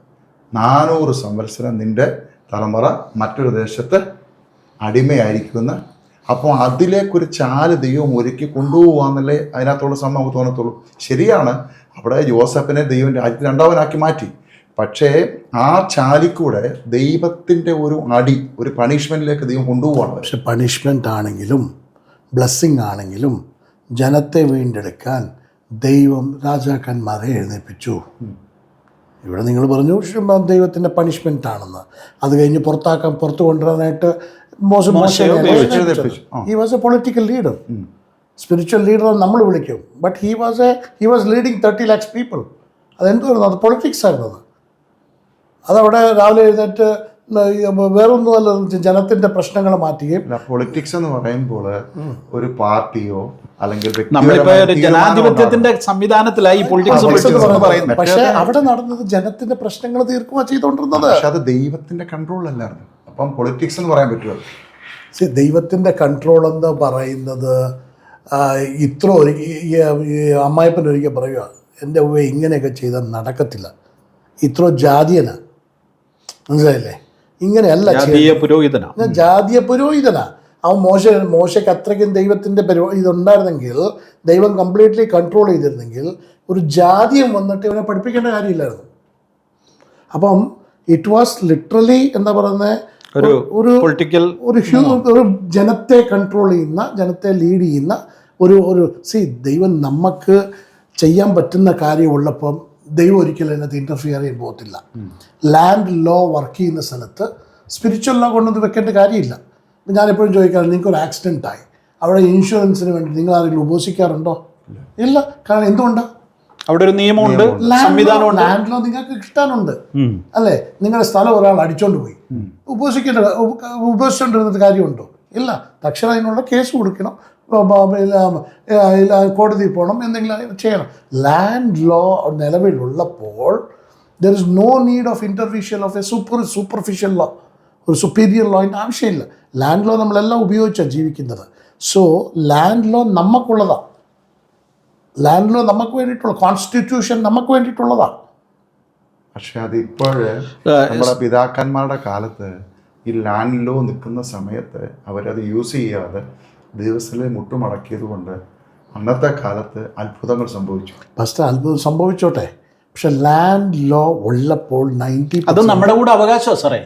400 സംവത്സരം നിൻ്റെ തലമുറ മറ്റൊരു ദേശത്ത് അടിമയായിരിക്കുമെന്ന്. അപ്പോൾ അതിലേക്കൊരു ചാല് ദൈവം ഒരുക്കി കൊണ്ടുപോകാന്നല്ലേ അതിനകത്തുള്ള സംഭവം തോന്നത്തുള്ളൂ. ശരിയാണ്, അവിടെ ജോസഫിനെ ദൈവം രാജ്യത്തിൽ രണ്ടാമനാക്കി മാറ്റി. പക്ഷേ ആ ചാലിക്കൂടെ ദൈവത്തിൻ്റെ ഒരു അടി, ഒരു പണിഷ്മെൻറ്റിലേക്ക് ദൈവം കൊണ്ടുപോവാണ്. പക്ഷെ പണിഷ്മെൻ്റ് ആണെങ്കിലും ബ്ലെസ്സിങ് ആണെങ്കിലും ജനത്തെ വീണ്ടെടുക്കാൻ ദൈവം രാജാക്കന്മാരെ എഴുന്നേൽപ്പിച്ചു. ഇവിടെ നിങ്ങൾ പറഞ്ഞു ദൈവത്തിൻ്റെ പണിഷ്മെൻ്റ് ആണെന്ന്. അത് കഴിഞ്ഞ് പുറത്തു കൊണ്ടുവരാനായിട്ട് he was a political leader, spiritual leader നമ്മൾ വിളിക്കും. But he was leading 30 lakhs people. അതെന്തുവായിരുന്നു? അത് പൊളിറ്റിക്സ് ആയിരുന്നത്. അതവിടെ രാവിലെ എഴുന്നേറ്റ് വേറൊന്നുമല്ല, ജനത്തിന്റെ പ്രശ്നങ്ങൾ മാറ്റുകയും. പൊളിറ്റിക്സ് എന്ന് പറയുമ്പോൾ ഒരു പാർട്ടിയോ അല്ലെങ്കിൽ ജനാധിപത്യത്തിന്റെ സംവിധാനത്തിലായി പൊളിറ്റിക്സ് പറയുന്നത്. പക്ഷേ അവിടെ നടന്നത് ജനത്തിന്റെ പ്രശ്നങ്ങൾ തീർക്കുക ചെയ്തുകൊണ്ടിരുന്നത്. പക്ഷെ അത് ദൈവത്തിന്റെ കൺട്രോളിലല്ലായിരുന്നു. അപ്പം പൊളിറ്റിക്സ് എന്ന് പറയാൻ പറ്റുമോ? ദൈവത്തിന്റെ കൺട്രോൾ എന്ന് പറയുന്നത് ഇത്ര അമ്മായിപ്പൻ ഒരിക്കൽ പറയുക, എൻ്റെ ഇങ്ങനെയൊക്കെ ചെയ്താൽ നടക്കത്തില്ല, ഇത്ര ജാതീയനാ, മനസ്സിലായില്ലേ? ഇങ്ങനെയല്ല, ജാതീയ പുരോഹിതനാ അവൻ. മോശയ്ക്ക് അത്രയ്ക്കും ദൈവത്തിൻ്റെ ഇതുണ്ടായിരുന്നെങ്കിൽ, ദൈവം കംപ്ലീറ്റ്ലി കൺട്രോൾ ചെയ്തിരുന്നെങ്കിൽ ഒരു ജാതിയം വന്നിട്ട് ഇവനെ പഠിപ്പിക്കേണ്ട കാര്യമില്ലായിരുന്നു. അപ്പം ഇറ്റ് വാസ് ലിറ്ററലി എന്താ പറയുന്നത്, ഒരു ജനത്തെ കൺട്രോൾ ചെയ്യുന്ന, ജനത്തെ ലീഡ് ചെയ്യുന്ന ഒരു ദൈവം നമുക്ക് ചെയ്യാൻ പറ്റുന്ന കാര്യമുള്ളപ്പം ദൈവം ഒരിക്കലും അതിനകത്ത് ഇൻ്റർഫിയർ ചെയ്യാൻ പോകത്തില്ല. ലാൻഡ് ലോ വർക്ക് ചെയ്യുന്ന സ്ഥലത്ത് സ്പിരിച്വൽ ലോ കൊണ്ടൊന്നും വെക്കേണ്ട കാര്യമില്ല. ഞാനെപ്പോഴും ചോദിക്കാറുണ്ട്, നിങ്ങൾക്കൊരു ആക്സിഡൻ്റ് ആയി, അവിടെ ഇൻഷുറൻസിന് വേണ്ടി നിങ്ങൾ ആരെങ്കിലും ഉപസിക്കാറുണ്ടോ? ഇല്ല. കാരണം എന്തുകൊണ്ടാണ്? അവിടെ ഒരു നിയമമുണ്ട്, സംവിധാനമുണ്ട്. ലാൻഡ് ലോ നിങ്ങൾക്ക് കിട്ടാനുണ്ട് അല്ലേ? നിങ്ങളുടെ സ്ഥലം ഒരാൾ അടിച്ചോണ്ട് പോയി, ഉപസിച്ചോണ്ടിരുന്നത് കാര്യമുണ്ടോ? ഇല്ല. തക്ഷണം അതിനുള്ള കേസ് കൊടുക്കണം, കോടതി പോകണം, എന്തെങ്കിലും ചെയ്യണം. ലാൻഡ് ലോ നിലവിലുള്ളപ്പോൾ there is no need of intervention of a superficial law, ഒരു സുപ്പീരിയർ ലോയിൻ്റെ ആവശ്യമില്ല. ലാൻഡ് ലോ നമ്മളെല്ലാം ഉപയോഗിച്ചാണ് ജീവിക്കുന്നത്. സോ ലാൻഡ് ലോ നമുക്കുള്ളതാണ്. ലാൻഡ് ലോ നമുക്ക് വേണ്ടിയിട്ടുള്ള, കോൺസ്റ്റിറ്റ്യൂഷൻ നമുക്ക് വേണ്ടിയിട്ടുള്ളതാണ്. പക്ഷെ അതിപ്പോഴ് നമ്മുടെ പിതാക്കന്മാരുടെ കാലത്ത് ഈ ലാൻഡ് ലോ നിൽക്കുന്ന സമയത്ത് അവരത് യൂസ് ചെയ്യാതെ ദിവസത്തിലെ മുട്ടുമടക്കിയത് കൊണ്ട് അന്നത്തെ കാലത്ത് അത്ഭുതങ്ങൾ സംഭവിച്ചു. ഫസ്റ്റ് അത്ഭുതം സംഭവിച്ചോട്ടെ, പക്ഷെ ലാൻഡ് ലോ ഉള്ളപ്പോൾ 90% അത് നമ്മുടെ കൂടെ അവകാശമാണ് സാറേ.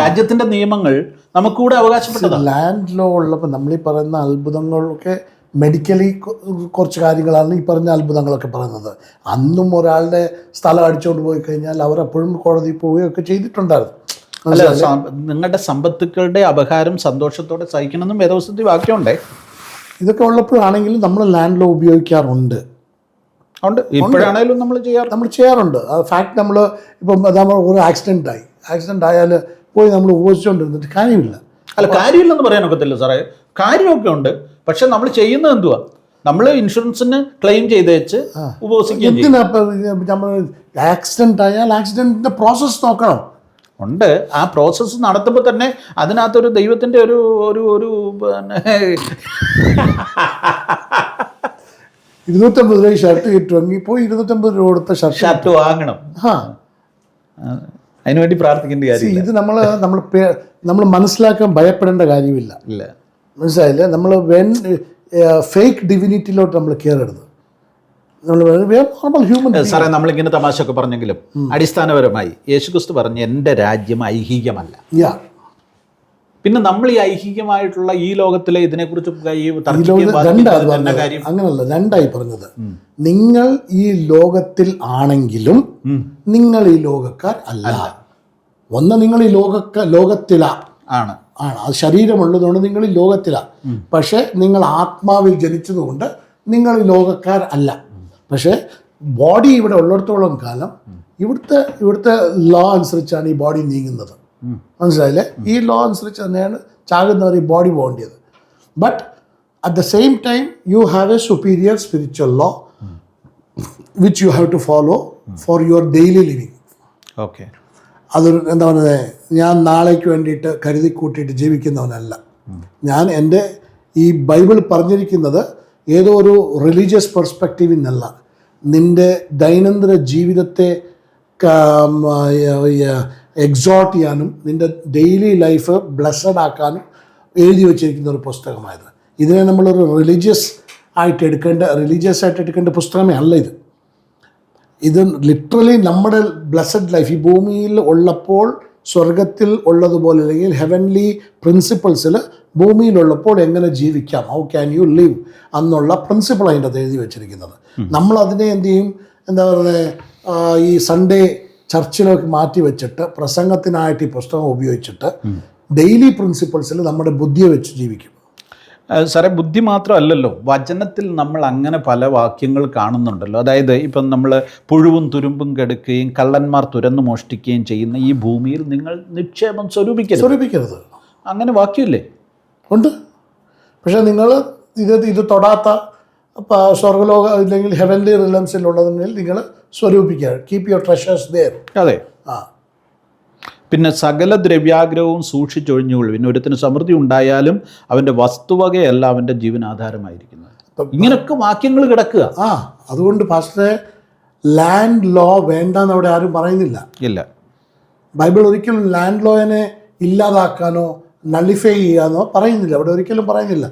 രാജ്യത്തിന്റെ നിയമങ്ങൾ നമുക്ക് കൂടെ അവകാശപ്പെട്ടത്. ലാൻഡ് ലോ ഉള്ളപ്പോൾ നമ്മളീ പറയുന്ന അത്ഭുതങ്ങളൊക്കെ മെഡിക്കലി കുറച്ച് കാര്യങ്ങളാണ് ഈ പറഞ്ഞ അത്ഭുതങ്ങളൊക്കെ പറയുന്നത്. അന്നും ഒരാളുടെ സ്ഥലം അടിച്ചുകൊണ്ട് പോയി കഴിഞ്ഞാൽ അവരെപ്പോഴും കോടതിയിൽ പോവുകയൊക്കെ ചെയ്തിട്ടുണ്ടായിരുന്നു. അല്ല, നിങ്ങളുടെ സമ്പത്തുക്കളുടെ അപഹാരം സന്തോഷത്തോടെ സഹിക്കണമെന്നും വേദപുസ്തകത്തിൽ വാക്യമുണ്ടേ. ഇതൊക്കെ ഉള്ളപ്പോഴാണെങ്കിലും നമ്മൾ ലാൻഡ് ലോ ഉപയോഗിക്കാറുണ്ട്. ഇപ്പോഴാണെങ്കിലും നമ്മൾ ചെയ്യാറുണ്ട്. ഫാക്ട് നമ്മൾ ഇപ്പം നമ്മൾ ഒരു ആക്സിഡൻ്റ് ആയാൽ പോയി നമ്മൾ ഉപയോഗിച്ചുകൊണ്ടിരുന്നിട്ട് കാര്യമില്ല. അല്ല, കാര്യമില്ലെന്ന് പറയാനൊക്കത്തില്ല സാറേ, കാര്യമൊക്കെ ഉണ്ട്. പക്ഷെ നമ്മൾ ചെയ്യുന്നത് എന്തുവാ? നമ്മൾ ഇൻഷുറൻസിന് ക്ലെയിം ചെയ്ത് വെച്ച് ഉപവസിക്കുകയും നമ്മൾ ആക്സിഡൻ്റ് ആയാൽ ആക്സിഡൻറ്റിൻ്റെ പ്രോസസ്സ് നോക്കണം. ഉണ്ട്. ആ പ്രോസസ്സ് നടത്തുമ്പോൾ തന്നെ അതിനകത്തൊരു ദൈവത്തിൻ്റെ ഒരു ഒരു ഒരു പിന്നെ 250 രൂപ ഷർട്ട് കിട്ടുമെങ്കിൽ പോയി 250 രൂപ കൊടുത്ത ഷർട്ട് വാങ്ങണം. അതിനുവേണ്ടി പ്രാർത്ഥിക്കേണ്ട കാര്യം. ഇത് നമ്മൾ മനസ്സിലാക്കാൻ ഭയപ്പെടേണ്ട കാര്യമില്ല. മനസ്സിലായില്ലേ? നമ്മൾ ഫേക്ക് ഡിവിനിറ്റിയിലോട്ട് നമ്മൾ കയറരുത്. സാറേ, നമ്മളിങ്ങനെ തമാശ ഒക്കെ പറഞ്ഞെങ്കിലും അടിസ്ഥാനപരമായി യേശുക്രിസ്തു പറഞ്ഞ എൻ്റെ രാജ്യം ഐഹികമല്ല. പിന്നെ നമ്മൾ ഈ ഐഹികമായിട്ടുള്ള ഈ ലോകത്തിലെ ഇതിനെക്കുറിച്ച് അങ്ങനല്ല, രണ്ടായി പറഞ്ഞത്. നിങ്ങൾ ഈ ലോകത്തിൽ ആണെങ്കിലും നിങ്ങൾ ഈ ലോകക്കാർ അല്ല. ഒന്ന്, നിങ്ങൾ ഈ ലോകത്തിലാണ്, അത് ശരീരമുള്ളതുകൊണ്ട് നിങ്ങൾ ഈ ലോകത്തിലാണ്. പക്ഷെ നിങ്ങൾ ആത്മാവിൽ ജനിച്ചതുകൊണ്ട് നിങ്ങൾ ഈ ലോകക്കാർ അല്ല. പക്ഷേ ബോഡി ഇവിടെ ഉള്ളിടത്തോളം കാലം ഇവിടുത്തെ ലോ അനുസരിച്ചാണ് ഈ ബോഡി നീങ്ങുന്നത്. മനസ്സിലായില്ലേ? ഈ ലോ അനുസരിച്ച് തന്നെയാണ് ചാകുന്നവർ ഈ ബോഡി പോകേണ്ടത്. But at the same time you have a superior spiritual law which you have to follow for your daily living. Okay. അതൊരു എന്താ പറയുന്നത്, ഞാൻ നാളേക്ക് വേണ്ടിയിട്ട് കരുതി കൂട്ടിയിട്ട് ജീവിക്കുന്നവനല്ല. ഞാൻ എൻ്റെ ഈ ബൈബിൾ പറഞ്ഞിരിക്കുന്നത് ഏതോ ഒരു റിലീജിയസ് പെർസ്പെക്റ്റീവിൽ നിന്നല്ല, നിൻ്റെ ദൈനംദിന ജീവിതത്തെ എക്സോട്ട് ചെയ്യാനും നിൻ്റെ ഡെയിലി ലൈഫ് ബ്ലെസ്സഡ് ആക്കാനും എഴുതി വച്ചിരിക്കുന്ന ഒരു പുസ്തകമായത്. ഇതിനെ നമ്മളൊരു റിലീജിയസ് ആയിട്ട് എടുക്കേണ്ട പുസ്തകമേ അല്ല ഇത്. ഇത് ലിറ്ററലി നമ്മുടെ ബ്ലെസ്സഡ് ലൈഫ് ഈ ഭൂമിയിൽ ഉള്ളപ്പോൾ സ്വർഗത്തിൽ ഉള്ളതുപോലെ, അല്ലെങ്കിൽ ഹെവൻലി പ്രിൻസിപ്പിൾസിൽ ഭൂമിയിലുള്ളപ്പോൾ എങ്ങനെ ജീവിക്കാം, ഹൗ ക്യാൻ യു ലിവ് എന്നുള്ള പ്രിൻസിപ്പിൾ അതിൻ്റെ അത് എഴുതി വെച്ചിരിക്കുന്നത്. നമ്മളതിനെ എന്ത് ചെയ്യും, എന്താ പറയുന്നത്, ഈ സൺഡേ ചർച്ചിലേക്ക് മാറ്റി വെച്ചിട്ട് പ്രസംഗത്തിനായിട്ട് ഈ പുസ്തകം ഉപയോഗിച്ചിട്ട് ഡെയിലി പ്രിൻസിപ്പിൾസിൽ നമ്മുടെ ബുദ്ധിയെ വെച്ച് ജീവിക്കും. സാറേ, ബുദ്ധി മാത്രമല്ലല്ലോ, വചനത്തിൽ നമ്മൾ അങ്ങനെ പല വാക്യങ്ങൾ കാണുന്നുണ്ടല്ലോ. അതായത് ഇപ്പം നമ്മൾ പുഴുവും തുരുമ്പും കെടുക്കുകയും കള്ളന്മാർ തുരന്നു മോഷ്ടിക്കുകയും ചെയ്യുന്ന ഈ ഭൂമിയിൽ നിങ്ങൾ നിക്ഷേപം സ്വരൂപിക്കരുത്. അങ്ങനെ വാക്യമില്ലേ? ഉണ്ട്. പക്ഷേ നിങ്ങൾ ഇത് തൊടാത്ത സ്വർഗലോക അല്ലെങ്കിൽ ഹെവൻലി റിലംസിലുള്ളതിൽ നിങ്ങൾ സ്വരൂപിക്കുക. Keep your treasures there. അതെ. പിന്നെ സകല ദ്രവ്യാഗ്രഹവും സൂക്ഷിച്ചൊഴിഞ്ഞുകൊള്ളുവിൻ. ഒരുത്തിന് സമൃദ്ധി ഉണ്ടായാലും അവൻ്റെ വസ്തുവകയല്ല അവൻ്റെ ജീവനാധാരമായിരിക്കുന്നത്. ഇങ്ങനൊക്കെ വാക്യങ്ങൾ കിടക്കുക. അതുകൊണ്ട് പാസ്റ്ററെ, ലാൻഡ് ലോ വേണ്ടെന്ന് അവിടെ ആരും പറയുന്നില്ല. ഇല്ല. ബൈബിൾ ഒരിക്കലും ലാൻഡ് ലോയെ ഇല്ലാതാക്കാനോ നള്ളിഫൈ ചെയ്യാനോ പറയുന്നില്ല. അവിടെ ഒരിക്കലും പറയുന്നില്ല.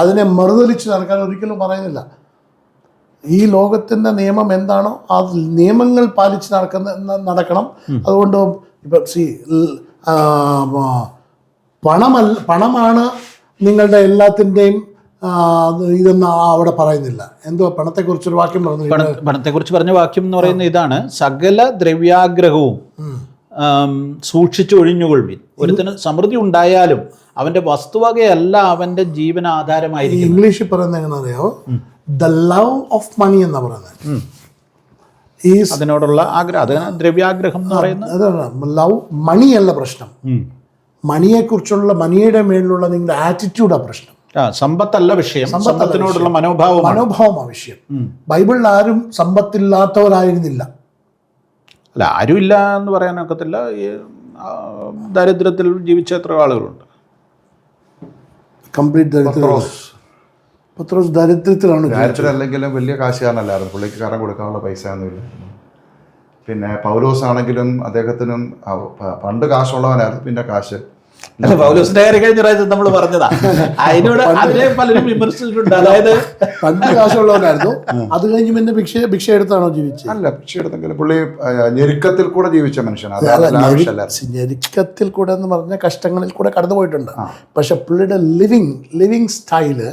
അതിനെ മറുതലിച്ച് നടക്കാൻ ഒരിക്കലും പറയുന്നില്ല. ഈ ലോകത്തിൻ്റെ നിയമം എന്താണോ ആ നിയമങ്ങൾ പാലിച്ച് നടക്കണം. അതുകൊണ്ട് ഇപ്പം പണമാണ് നിങ്ങളുടെ എല്ലാത്തിൻ്റെയും ഇതൊന്നും അവിടെ പറയുന്നില്ല. എന്തോ പണത്തെക്കുറിച്ചൊരു വാക്യം പറഞ്ഞു. പണത്തെക്കുറിച്ച് പറഞ്ഞ വാക്യം എന്ന് പറയുന്നത് ഇതാണ്: സകല ദ്രവ്യാഗ്രഹവും സൂക്ഷിച്ചൊഴിഞ്ഞുകൊള്ളുവിൻ. ഒരുത്തിന് സമൃദ്ധി ഉണ്ടായാലും അവൻ്റെ വസ്തുവകയല്ല അവൻ്റെ ജീവനാധാരമായിരിക്കും. ഇംഗ്ലീഷിൽ പറയുന്നത് എങ്ങനെ അറിയാമോ? ദ ലവ് ഓഫ് മണി എന്നാ പറയുന്നത്. അതിനോടുള്ള ആഗ്രഹം, അതാണ് ദ്രവ്യാഗ്രഹം എന്ന് പറയുന്നത്. അതാണ് ലവ്. മണിയല്ല പ്രശ്നം. മണിയെക്കുറിച്ചുള്ള, മണിയുടെ മേലുള്ള നിങ്ങളുടെ ആറ്റിറ്റ്യൂഡാണ് പ്രശ്നം. സമ്പത്തല്ല വിഷയം, സമ്പത്തിനോടുള്ള മനോഭാവമാണ് വിഷയം. ബൈബിളിൽ ആരും സമ്പത്തില്ലാത്തവരായിരുന്നില്ല. അല്ല, ആരുമില്ല എന്ന് പറയാനൊക്കത്തില്ല. ദരിദ്രത്തിൽ ജീവിച്ച എത്ര ആളുകളുണ്ട്? കംപ്ലീറ്റ് പത്രോസ് ദരിദ്രത്തിലാണ്. ദരിദ്രമല്ലെങ്കിലും വലിയ കാശുകാരനല്ലായിരുന്നു. പുള്ളിക്ക് കടം കൊടുക്കാനുള്ള പൈസ ഒന്നുമില്ല. പിന്നെ പൗലോസ് ആണെങ്കിലും അദ്ദേഹത്തിനും പണ്ട് കാശുള്ളവനായിരുന്നു, പിന്നെ കാശ്. പൗലോസിന്റെ കാര്യം കഴിഞ്ഞ പ്രാവശ്യം നമ്മൾ പറഞ്ഞതാ. അതിനോട് അതിനെ പലരും വിമർശിച്ചിട്ടുണ്ട്. അതായത് പണ്ട് കാശുള്ളവനായിരുന്നു, അത് കഴിഞ്ഞ് പിന്നെ ഭിക്ഷ എടുത്താണോ ജീവിച്ചത്? അല്ല, ഭിക്ഷ എടുത്തെങ്കിലും പുള്ളി ഞെരുക്കത്തിൽ കൂടെ ജീവിച്ച മനുഷ്യനാണ്. ഞെരുക്കത്തിൽ കൂടെ എന്ന് പറഞ്ഞാൽ കഷ്ടങ്ങളിൽ കൂടെ കടന്നു പോയിട്ടുണ്ട്. പക്ഷെ പുള്ളിയുടെ ലിവിങ് സ്റ്റൈല്,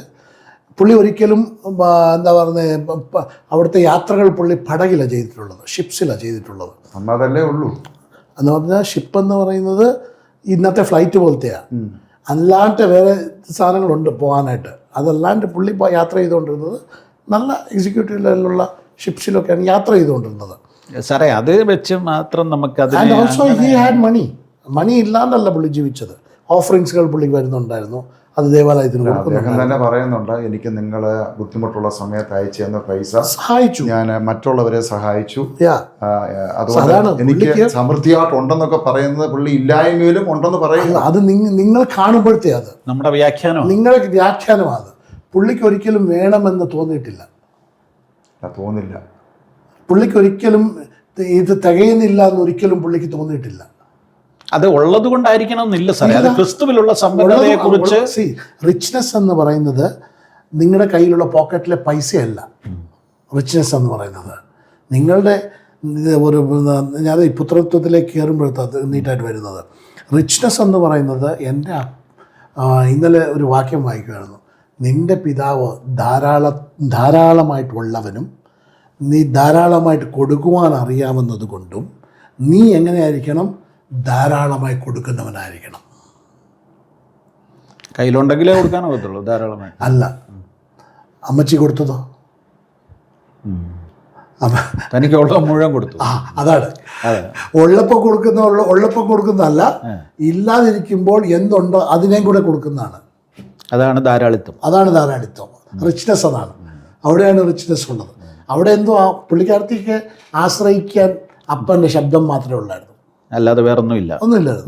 പുള്ളി ഒരിക്കലും എന്താ പറയുന്നത്, അവിടുത്തെ യാത്രകൾ പുള്ളി പടകിലാണ് ചെയ്തിട്ടുള്ളത്, ഷിപ്സിലാണ് ചെയ്തിട്ടുള്ളത്. അതല്ലേ ഉള്ളൂ. എന്ന് പറഞ്ഞാൽ ഷിപ്പ് എന്ന് പറയുന്നത് ഇന്നത്തെ ഫ്ലൈറ്റ് പോലത്തെയാണ്. അല്ലാണ്ട് വേറെ സാധനങ്ങളുണ്ട് പോകാനായിട്ട്. അതല്ലാണ്ട് പുള്ളി യാത്ര ചെയ്തുകൊണ്ടിരുന്നത് നല്ല എക്സിക്യൂട്ടീവ് ലെവലിലുള്ള ഷിപ്സിലൊക്കെയാണ് യാത്ര ചെയ്തുകൊണ്ടിരുന്നത്. സാറേ, അത് വെച്ച് മാത്രം നമുക്കത്. ആൻഡ് ഓൾസോ ഹി ഹാഡ് മണി ഇല്ലാണ്ടല്ല പുള്ളി ജീവിച്ചത്. ഓഫറിങ്സുകൾ പുള്ളിക്ക് വരുന്നുണ്ടായിരുന്നു. അത് ദേവാലയത്തിന് അദ്ദേഹം തന്നെ പറയുന്നുണ്ട്, എനിക്ക് നിങ്ങൾ ബുദ്ധിമുട്ടുള്ള സമയത്ത് അയച്ചു തന്ന പൈസ സഹായിച്ചു, ഞാൻ മറ്റുള്ളവരെ സഹായിച്ചു. അതുകൊണ്ട് എനിക്ക് സമൃദ്ധിയായിട്ടുണ്ടെന്നൊക്കെ പറയുന്നത് പുള്ളി ഇല്ലായ്മയിലും ഉണ്ടെന്ന് പറയുന്നു. അത് നിങ്ങൾ കാണുമ്പോഴത്തേ അത് നമ്മുടെ വ്യാഖ്യാനം, നിങ്ങൾക്ക് വ്യാഖ്യാനമാണ്. പുള്ളിക്ക് ഒരിക്കലും വേണമെന്ന് തോന്നിയിട്ടില്ല. പുള്ളിക്ക് ഒരിക്കലും ഇത് തികയുന്നില്ല എന്ന് ഒരിക്കലും പുള്ളിക്ക് തോന്നിയിട്ടില്ല. അത് ഉള്ളത് കൊണ്ടായിരിക്കണം എന്നില്ല സാറേ. അത് ക്രിസ്തുവിലുള്ള സമ്പന്നതയെ കുറിച്ച്. റിച്ച്നെസ് എന്ന് പറയുന്നത് നിങ്ങളുടെ കയ്യിലുള്ള പോക്കറ്റിലെ പൈസയല്ല. റിച്ച്നെസ് എന്ന് പറയുന്നത് നിങ്ങളുടെ ഒരു, ഞാൻ ഈ പുത്രത്വത്തിലേക്ക് കയറുമ്പോഴത്തെ നീറ്റായിട്ട് വരുന്നത്. റിച്ച്നെസ് എന്ന് പറയുന്നത്, എൻ്റെ ഇന്നലെ ഒരു വാക്യം വായിക്കുമായിരുന്നു, നിൻ്റെ പിതാവ് ധാരാളമായിട്ടുള്ളവനും നീ ധാരാളമായിട്ട് കൊടുക്കുവാൻ അറിയാമെന്നത് കൊണ്ടും നീ എങ്ങനെയായിരിക്കണം? ധാരാളമായി കൊടുക്കുന്നവനായിരിക്കണം. കയ്യിലുണ്ടെങ്കിലേ കൊടുക്കാനാകത്തുള്ളൂ, ധാരാളമായി അല്ല. അമ്മച്ചി കൊടുത്തതോ? തനിക്കുള്ള മുഴുവൻ കൊടുത്തു. അതാണ് ഉള്ളപ്പോൾ കൊടുക്കുന്നതല്ല, ഇല്ലാതിരിക്കുമ്പോൾ എന്തുണ്ടോ അതിനെയും കൂടെ കൊടുക്കുന്നതാണ്. അതാണ് ധാരാളിത്തം. റിച്ച്നെസ്. അതാണ് അവിടെയാണ് റിച്ച്നെസ് ഉള്ളത്. അവിടെ എന്തോ ആ പുള്ളിക്കാരത്തിക്ക് ആശ്രയിക്കാൻ അപ്പൻ്റെ ശബ്ദം മാത്രമേ ഉള്ളായിരുന്നു, അല്ലാതെ വേറൊന്നുമില്ല.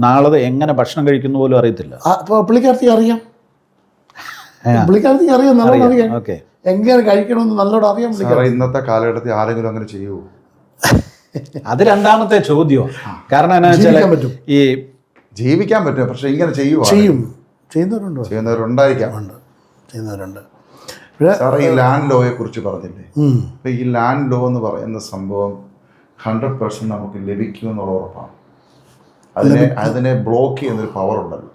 നാളെ എങ്ങനെ ഭക്ഷണം കഴിക്കുന്ന പോലും അറിയത്തില്ല. അപ്പോൾ പുള്ളിക്കാരത്തിക്ക് അറിയാം, നല്ലോണം അറിയാം എങ്ങനെ കഴിക്കണമെന്ന് നല്ലോണം അറിയാം. ഇന്നത്തെ കാലഘട്ടത്തിൽ ആരെങ്കിലും അങ്ങനെ ചെയ്യുമോ? അത് രണ്ടാമത്തെ ചോദ്യം. കാരണം എന്നാ വെച്ചാൽ ഈ ജീവിക്കാൻ പറ്റും, പക്ഷെ ഇങ്ങനെ ചെയ്യുന്നവരുണ്ട്. സാറേ, ഈ ലാൻഡ് ലോയെ കുറിച്ച് പറഞ്ഞില്ലേ? അപ്പൊ ഈ ലാൻഡ് ലോ എന്ന് പറയുന്ന സംഭവം 100% നമുക്ക് ലഭിക്കുമെന്നുള്ള ഉറപ്പാണ്. അതിനെ ബ്ലോക്ക് ചെയ്യുന്നൊരു പവർ ഉണ്ടല്ലോ,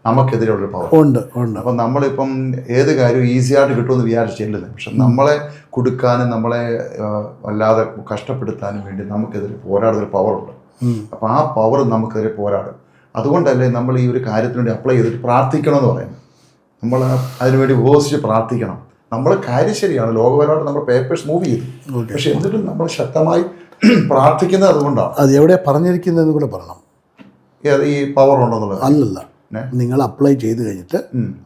നമുക്കെതിരെയുള്ളൊരു പവർ ഉണ്ട്. അപ്പം നമ്മളിപ്പം ഏത് കാര്യവും ഈസിയായിട്ട് കിട്ടുമെന്ന് വിചാരിച്ചില്ല, പക്ഷെ നമ്മളെ കൊടുക്കാനും നമ്മളെ വല്ലാതെ കഷ്ടപ്പെടുത്താനും വേണ്ടി നമുക്കെതിരെ പോരാടുന്നൊരു പവറുണ്ട്. അപ്പം ആ പവർ നമുക്കെതിരെ പോരാടും. അതുകൊണ്ടല്ലേ നമ്മൾ ഈ ഒരു കാര്യത്തിന് വേണ്ടി അപ്ലൈ ചെയ്തിട്ട് പ്രാർത്ഥിക്കണം എന്ന് പറയുന്നത്. നമ്മൾ അതിനുവേണ്ടി ഉപവസിച്ച് പ്രാർത്ഥിക്കണം. നമ്മൾ കാര്യം ശരിയാണ്, ലോകപരമായിട്ട് നമ്മൾ പേപ്പേഴ്സ് മൂവ് ചെയ്തു, പക്ഷെ എന്നിട്ടും നമ്മൾ ശക്തമായി പ്രാർത്ഥിക്കുന്നത് അതുകൊണ്ടാണ്. അത് എവിടെ പറഞ്ഞിരിക്കുന്നതെന്ന് കൂടെ പറയണം. ഈ പവർ ഉണ്ടെന്നുള്ളത് അല്ലല്ല, നിങ്ങൾ അപ്ലൈ ചെയ്ത് കഴിഞ്ഞിട്ട്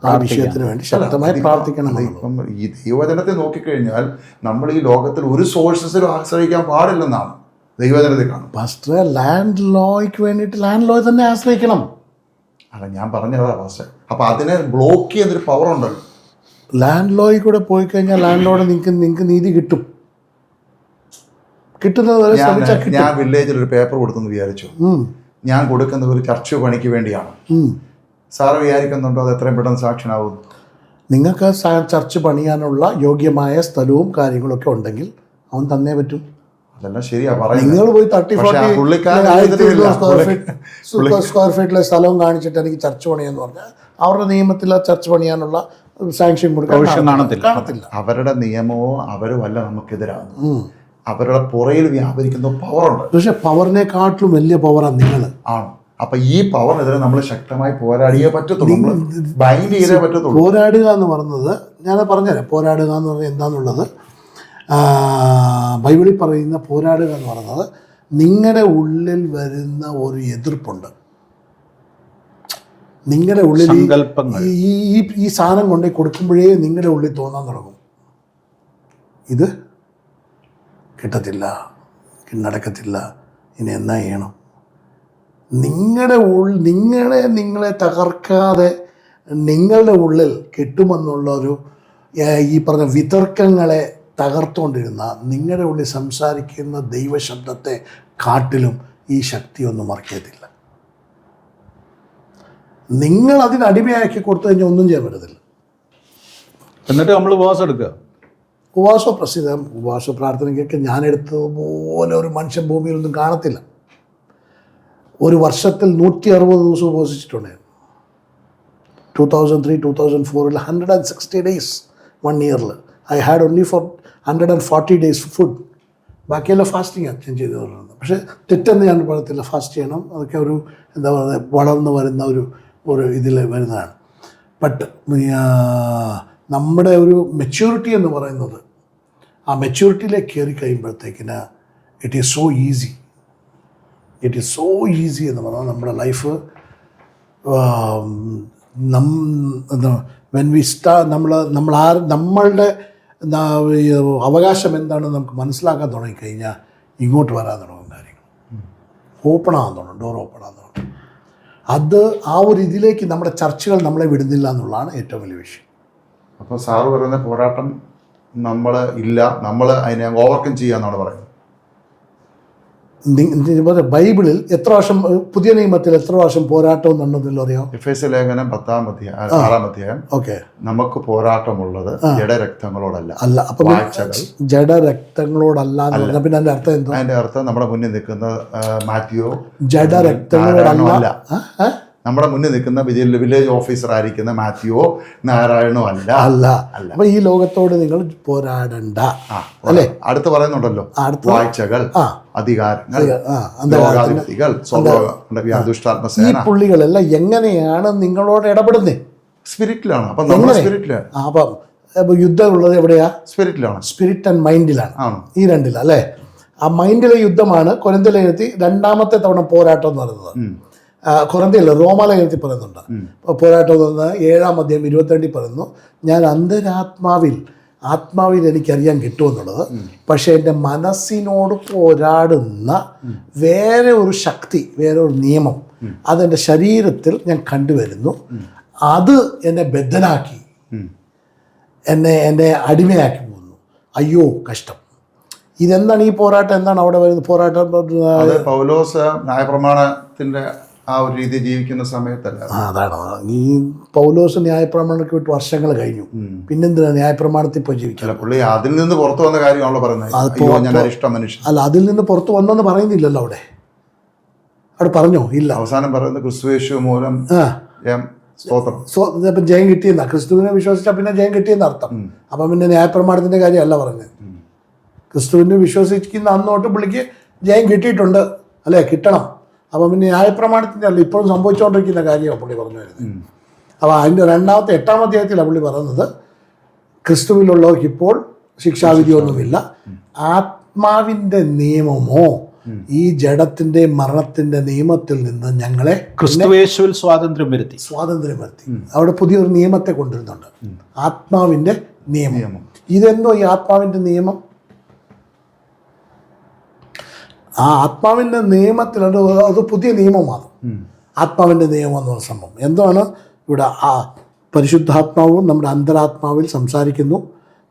ആ വിഷയത്തിന് വേണ്ടി ശക്തമായി പ്രാർത്ഥിക്കണം. ഇപ്പം ഈ ദൈവജനത്തെ നോക്കിക്കഴിഞ്ഞാൽ നമ്മൾ ഈ ലോകത്തിൽ ഒരു സോഴ്സസിലും ആശ്രയിക്കാൻ പാടില്ലെന്നാണ് ദൈവജനത്തിൽ കാണും. പാസ്റ്റർ, ലാൻഡ് ലോയ്ക്ക് വേണ്ടിയിട്ട് ലാൻഡ് ലോ തന്നെ ആശ്രയിക്കണം. അല്ല, ഞാൻ പറഞ്ഞതാ പാസ്റ്റർ. അപ്പം അതിനെ ബ്ലോക്ക് ചെയ്യുന്നൊരു പവർ ഉണ്ടല്ലോ. ലാൻഡ് ലോയിൽ കൂടെ പോയി കഴിഞ്ഞാൽ ലാൻഡ് ലോഡ് നിങ്ങൾക്ക് നീതി കിട്ടും. കിട്ടുന്നത് ഞാൻ വില്ലേജിൽ ഒരു പേപ്പർ കൊടുത്തെന്ന് വിചാരിച്ചു. ഞാൻ കൊടുക്കുന്നത് ഒരു ചർച്ച് പണിക്ക് വേണ്ടിയാണ്. സാറ് വിചാരിക്കുന്നുണ്ടോ അത് എത്രയും പെട്ടെന്ന് സാക്ഷനാവും? നിങ്ങൾക്ക് ചർച്ച് പണിയാനുള്ള യോഗ്യമായ സ്ഥലവും കാര്യങ്ങളൊക്കെ ഉണ്ടെങ്കിൽ അവൻ തന്നേ പറ്റും. അതെല്ലാം ശരിയാ. നിങ്ങൾ പോയി 30-40 സ്ക്വയർ ഫീറ്റിലെ സ്ഥലവും കാണിച്ചിട്ട് എനിക്ക് ചർച്ച് പണിയാന്ന് പറഞ്ഞാൽ അവരുടെ നിയമത്തിൽ ആ ചർച്ച് പണിയാനുള്ള സാങ്ഷൻ കാണത്തില്ല. അവരുടെ നിയമമോ അവരും അല്ല നമുക്കെതിരാകുന്നു. അവരുടെ പുറയിൽ വ്യാപരിക്കുന്ന പവറുണ്ട്. പക്ഷെ പവറിനെക്കാട്ടിലും വലിയ പവറാണ് നിങ്ങൾ ആണ്. അപ്പൊ ഈ പവറിനെതിരെ നമ്മൾ ശക്തമായി പോരാടിയേ പറ്റത്തുള്ളൂ, ബൈൻഡ് ചെയ്തേ പറ്റത്തുള്ളൂ. പോരാടുക എന്ന് പറയുന്നത് ഞാൻ പറഞ്ഞുതരാം. പോരാടുക എന്ന് പറഞ്ഞാൽ എന്താണെന്നുള്ളത് ബൈബിളിൽ പറയുന്ന പോരാടുക എന്ന് പറയുന്നത് നിങ്ങളുടെ ഉള്ളിൽ വരുന്ന ഒരു എതിർപ്പുണ്ട്. നിങ്ങളുടെ ഉള്ളിൽ ഈ സാധനം കൊണ്ടേ കൊടുക്കുമ്പോഴേ നിങ്ങളുടെ ഉള്ളിൽ തോന്നാൻ തുടങ്ങും, ഇത് കിട്ടത്തില്ല, നടക്കത്തില്ല, ഇനി എന്നാ ചെയ്യണം. നിങ്ങളെ തകർക്കാതെ നിങ്ങളുടെ ഉള്ളിൽ കിട്ടുമെന്നുള്ളൊരു ഈ പറഞ്ഞ വിതർക്കങ്ങളെ തകർത്തുകൊണ്ടിരുന്ന നിങ്ങളുടെ ഉള്ളിൽ സംസാരിക്കുന്ന ദൈവശബ്ദത്തെ കാട്ടിലും ഈ ശക്തിയൊന്നും മറക്കത്തില്ല. നിങ്ങൾ അതിന് അടിമയാക്കി കൊടുത്തു കഴിഞ്ഞാൽ ഒന്നും ചെയ്യാൻ പറ്റത്തില്ല. എന്നിട്ട് നമ്മൾ ഉപവാസം എടുക്കുക. ഉപവാസ പ്രാർത്ഥനയ്ക്കൊക്കെ ഞാനെടുത്തതുപോലെ ഒരു മനുഷ്യൻ ഭൂമിയിലൊന്നും കാണത്തില്ല. ഒരു വർഷത്തിൽ 160 ദിവസം ഉപവസിച്ചിട്ടുണ്ടായിരുന്നു. 2003-2004 160 days 1 year. I had only for 140 days food. ബാക്കിയെല്ലാം ഫാസ്റ്റിംഗ് ഞാൻ ചെയ്തു പറയുന്നത്. പക്ഷേ തെറ്റെന്ന് ഞാൻ പറയത്തില്ല, ഫാസ്റ്റ് ചെയ്യണം. അതൊക്കെ ഒരു എന്താ പറയുക, വളർന്നു വരുന്ന ഒരു ഇതിൽ വരുന്നതാണ്. ബട്ട് നമ്മുടെ ഒരു മെച്യൂരിറ്റി എന്ന് പറയുന്നത്, ആ മെച്യൂരിറ്റിയിലേക്ക് കയറി കഴിയുമ്പോഴത്തേക്കിന് ഇറ്റ് ഈസ് സോ ഈസി എന്ന് പറഞ്ഞാൽ നമ്മുടെ ലൈഫ് നമ്മളുടെ അവകാശം എന്താണെന്ന് നമുക്ക് മനസ്സിലാക്കാൻ തുടങ്ങിക്കഴിഞ്ഞാൽ ഇങ്ങോട്ട് വരാൻ തുടങ്ങും കാര്യങ്ങൾ. ഓപ്പണാകാൻ തുടങ്ങും, ഡോർ ഓപ്പണാകാൻ തുടങ്ങും. അത് ആ ഒരു ഇതിലേക്ക് നമ്മുടെ ചർച്ചകൾ നമ്മളെ വിടുന്നില്ല എന്നുള്ളതാണ് ഏറ്റവും വലിയ വിഷയം. അപ്പോൾ സാറ് പറയുന്ന പോരാട്ടം നമ്മൾ അതിനെ ഓവർകം ചെയ്യാന്നാണ് പറയുന്നത്. ബൈബിളിൽ എത്ര വർഷം, പുതിയ നിയമത്തിൽ എത്ര വർഷം പോരാട്ടം എന്നുണ്ടെന്നല്ലോ അറിയാം. എഫേസ്യ ലേഖനം 6-ാം അധ്യായം. ഓക്കെ, നമുക്ക് പോരാട്ടമുള്ളത് ജഡരക്തങ്ങളോടല്ല. അപ്പം ജഡരക്തങ്ങളോടല്ല എന്ന് പറഞ്ഞാൽ പിന്നെ അതിന്റെ അർത്ഥം എന്താ? അതിന്റെ അർത്ഥം നമ്മുടെ മുന്നിൽ നിൽക്കുന്ന മാത്യുവോ ജഡരക്തങ്ങളോടല്ല, നമ്മുടെ മുന്നിൽ നിൽക്കുന്ന വില്ലേജ് ഓഫീസർ ആയിരിക്കുന്ന മാത്യുവോ നാരായണോ അല്ല. അപ്പൊ ഈ ലോകത്തോട് നിങ്ങൾ പോരാടണ്ട അല്ലേ? അടുത്ത് പറയുന്നുണ്ടല്ലോ, വാഴ്ചകൾ, അധികാരങ്ങൾ, ഈ പുള്ളികളെല്ലാം എങ്ങനെയാണ് നിങ്ങളോട് ഇടപെടുന്നത്? സ്പിരിറ്റിലാണ്. അപ്പം യുദ്ധമുള്ളത് എവിടെയാ? സ്പിരിറ്റിലാണ്. സ്പിരിറ്റ് ആൻഡ് മൈൻഡിലാണ്. ആണ്. ഈ രണ്ടില്ല അല്ലേ? ആ മൈൻഡിലെ യുദ്ധമാണ് കൊരിന്ത്യലേഖനത്തിൽ രണ്ടാമത്തെ തവണ പോരാട്ടം എന്ന് പറയുന്നത്. കൊരിന്ത്യല്ല, റോമാലേഖനത്തിൽ പറയുന്നുണ്ട്. പോരാട്ടം എന്ന് പറഞ്ഞാൽ 7-ാം അധ്യായം 22 പറയുന്നു, ഞാൻ ആത്മാവിൽ എനിക്കറിയാൻ കിട്ടുമെന്നുള്ളത്. പക്ഷെ എൻ്റെ മനസ്സിനോട് പോരാടുന്ന വേറെ ഒരു ശക്തി, വേറെ ഒരു നിയമം അതെൻ്റെ ശരീരത്തിൽ ഞാൻ കണ്ടുവരുന്നു. അത് എന്നെ ബദ്ധനാക്കി, എന്നെ അടിമയാക്കി പോകുന്നു. അയ്യോ കഷ്ടം. ഇതെന്താണ് ഈ പോരാട്ടം? എന്താണ് അവിടെ വരുന്നത്? പോരാട്ടം പൗലോസ് ന്യായപ്രമാണത്തിന്റെ ആ ഒരു രീതി ജീവിക്കുന്ന സമയത്തല്ല. അതാണ് ഈ പൗലോസ് ന്യായപ്രമാണമൊക്കെ വിട്ട് വർഷങ്ങൾ കഴിഞ്ഞു. പിന്നെന്തിനാ ന്യായപ്രമാണത്തിൽ പോയി ജീവിക്കില്ല? പുള്ളി അതിൽ നിന്ന് പുറത്തു വന്ന കാര്യമാണല്ലോ പറയുന്നത്. അല്ല, അതിൽ നിന്ന് പുറത്തു വന്നെന്ന് പറയുന്നില്ലല്ലോ അവിടെ പറഞ്ഞോ? ഇല്ല. അവസാനം പറയുന്നത് ക്രിസ്തുയേശു മൂലം ഇപ്പം ജയം കിട്ടിയെന്നാ. ക്രിസ്തുവിനെ വിശ്വസിച്ചാൽ പിന്നെ ജയം കിട്ടിയെന്ന് അർത്ഥം. അപ്പം പിന്നെ ന്യായപ്രമാണത്തിന്റെ കാര്യമല്ല പറഞ്ഞത്. ക്രിസ്തുവിനെ വിശ്വസിക്കുന്ന അന്നോട്ട് പുള്ളിക്ക് ജയം കിട്ടിയിട്ടുണ്ട് അല്ലേ? കിട്ടണം. അപ്പം പിന്നെ ന്യായപ്രമാണത്തിൻ്റെ അല്ല, ഇപ്പോഴും സംഭവിച്ചുകൊണ്ടിരിക്കുന്ന കാര്യമാണ് പുള്ളി പറഞ്ഞു വരുന്നത്. അപ്പോൾ അതിൻ്റെ 8-ാം അധ്യായത്തിലാണ് പുള്ളി പറയുന്നത്, ക്രിസ്തുവിലുള്ളവർക്ക് ഇപ്പോൾ ശിക്ഷാവിധിയൊന്നുമില്ല, ആത്മാവിൻ്റെ നിയമമോ ഈ ജഡത്തിന്റെ മരണത്തിന്റെ നിയമത്തിൽ നിന്ന് ഞങ്ങളെ ക്രിസ്തുയേശുവിൽ സ്വാതന്ത്ര്യം വരുത്തി. അവിടെ പുതിയൊരു നിയമത്തെ കൊണ്ടുവരുന്നുണ്ട്, ആത്മാവിന്റെ നിയമം. ഇതെന്തോ ഈ ആത്മാവിന്റെ നിയമം? ആ ആത്മാവിന്റെ നിയമത്തിലുണ്ട്, അത് പുതിയ നിയമമാണ്. ആത്മാവിന്റെ നിയമം എന്ന് പറഞ്ഞ സംഭവം എന്താണ്? ഇവിടെ ആ പരിശുദ്ധാത്മാവും നമ്മുടെ അന്തരാത്മാവിൽ സംസാരിക്കുന്നു.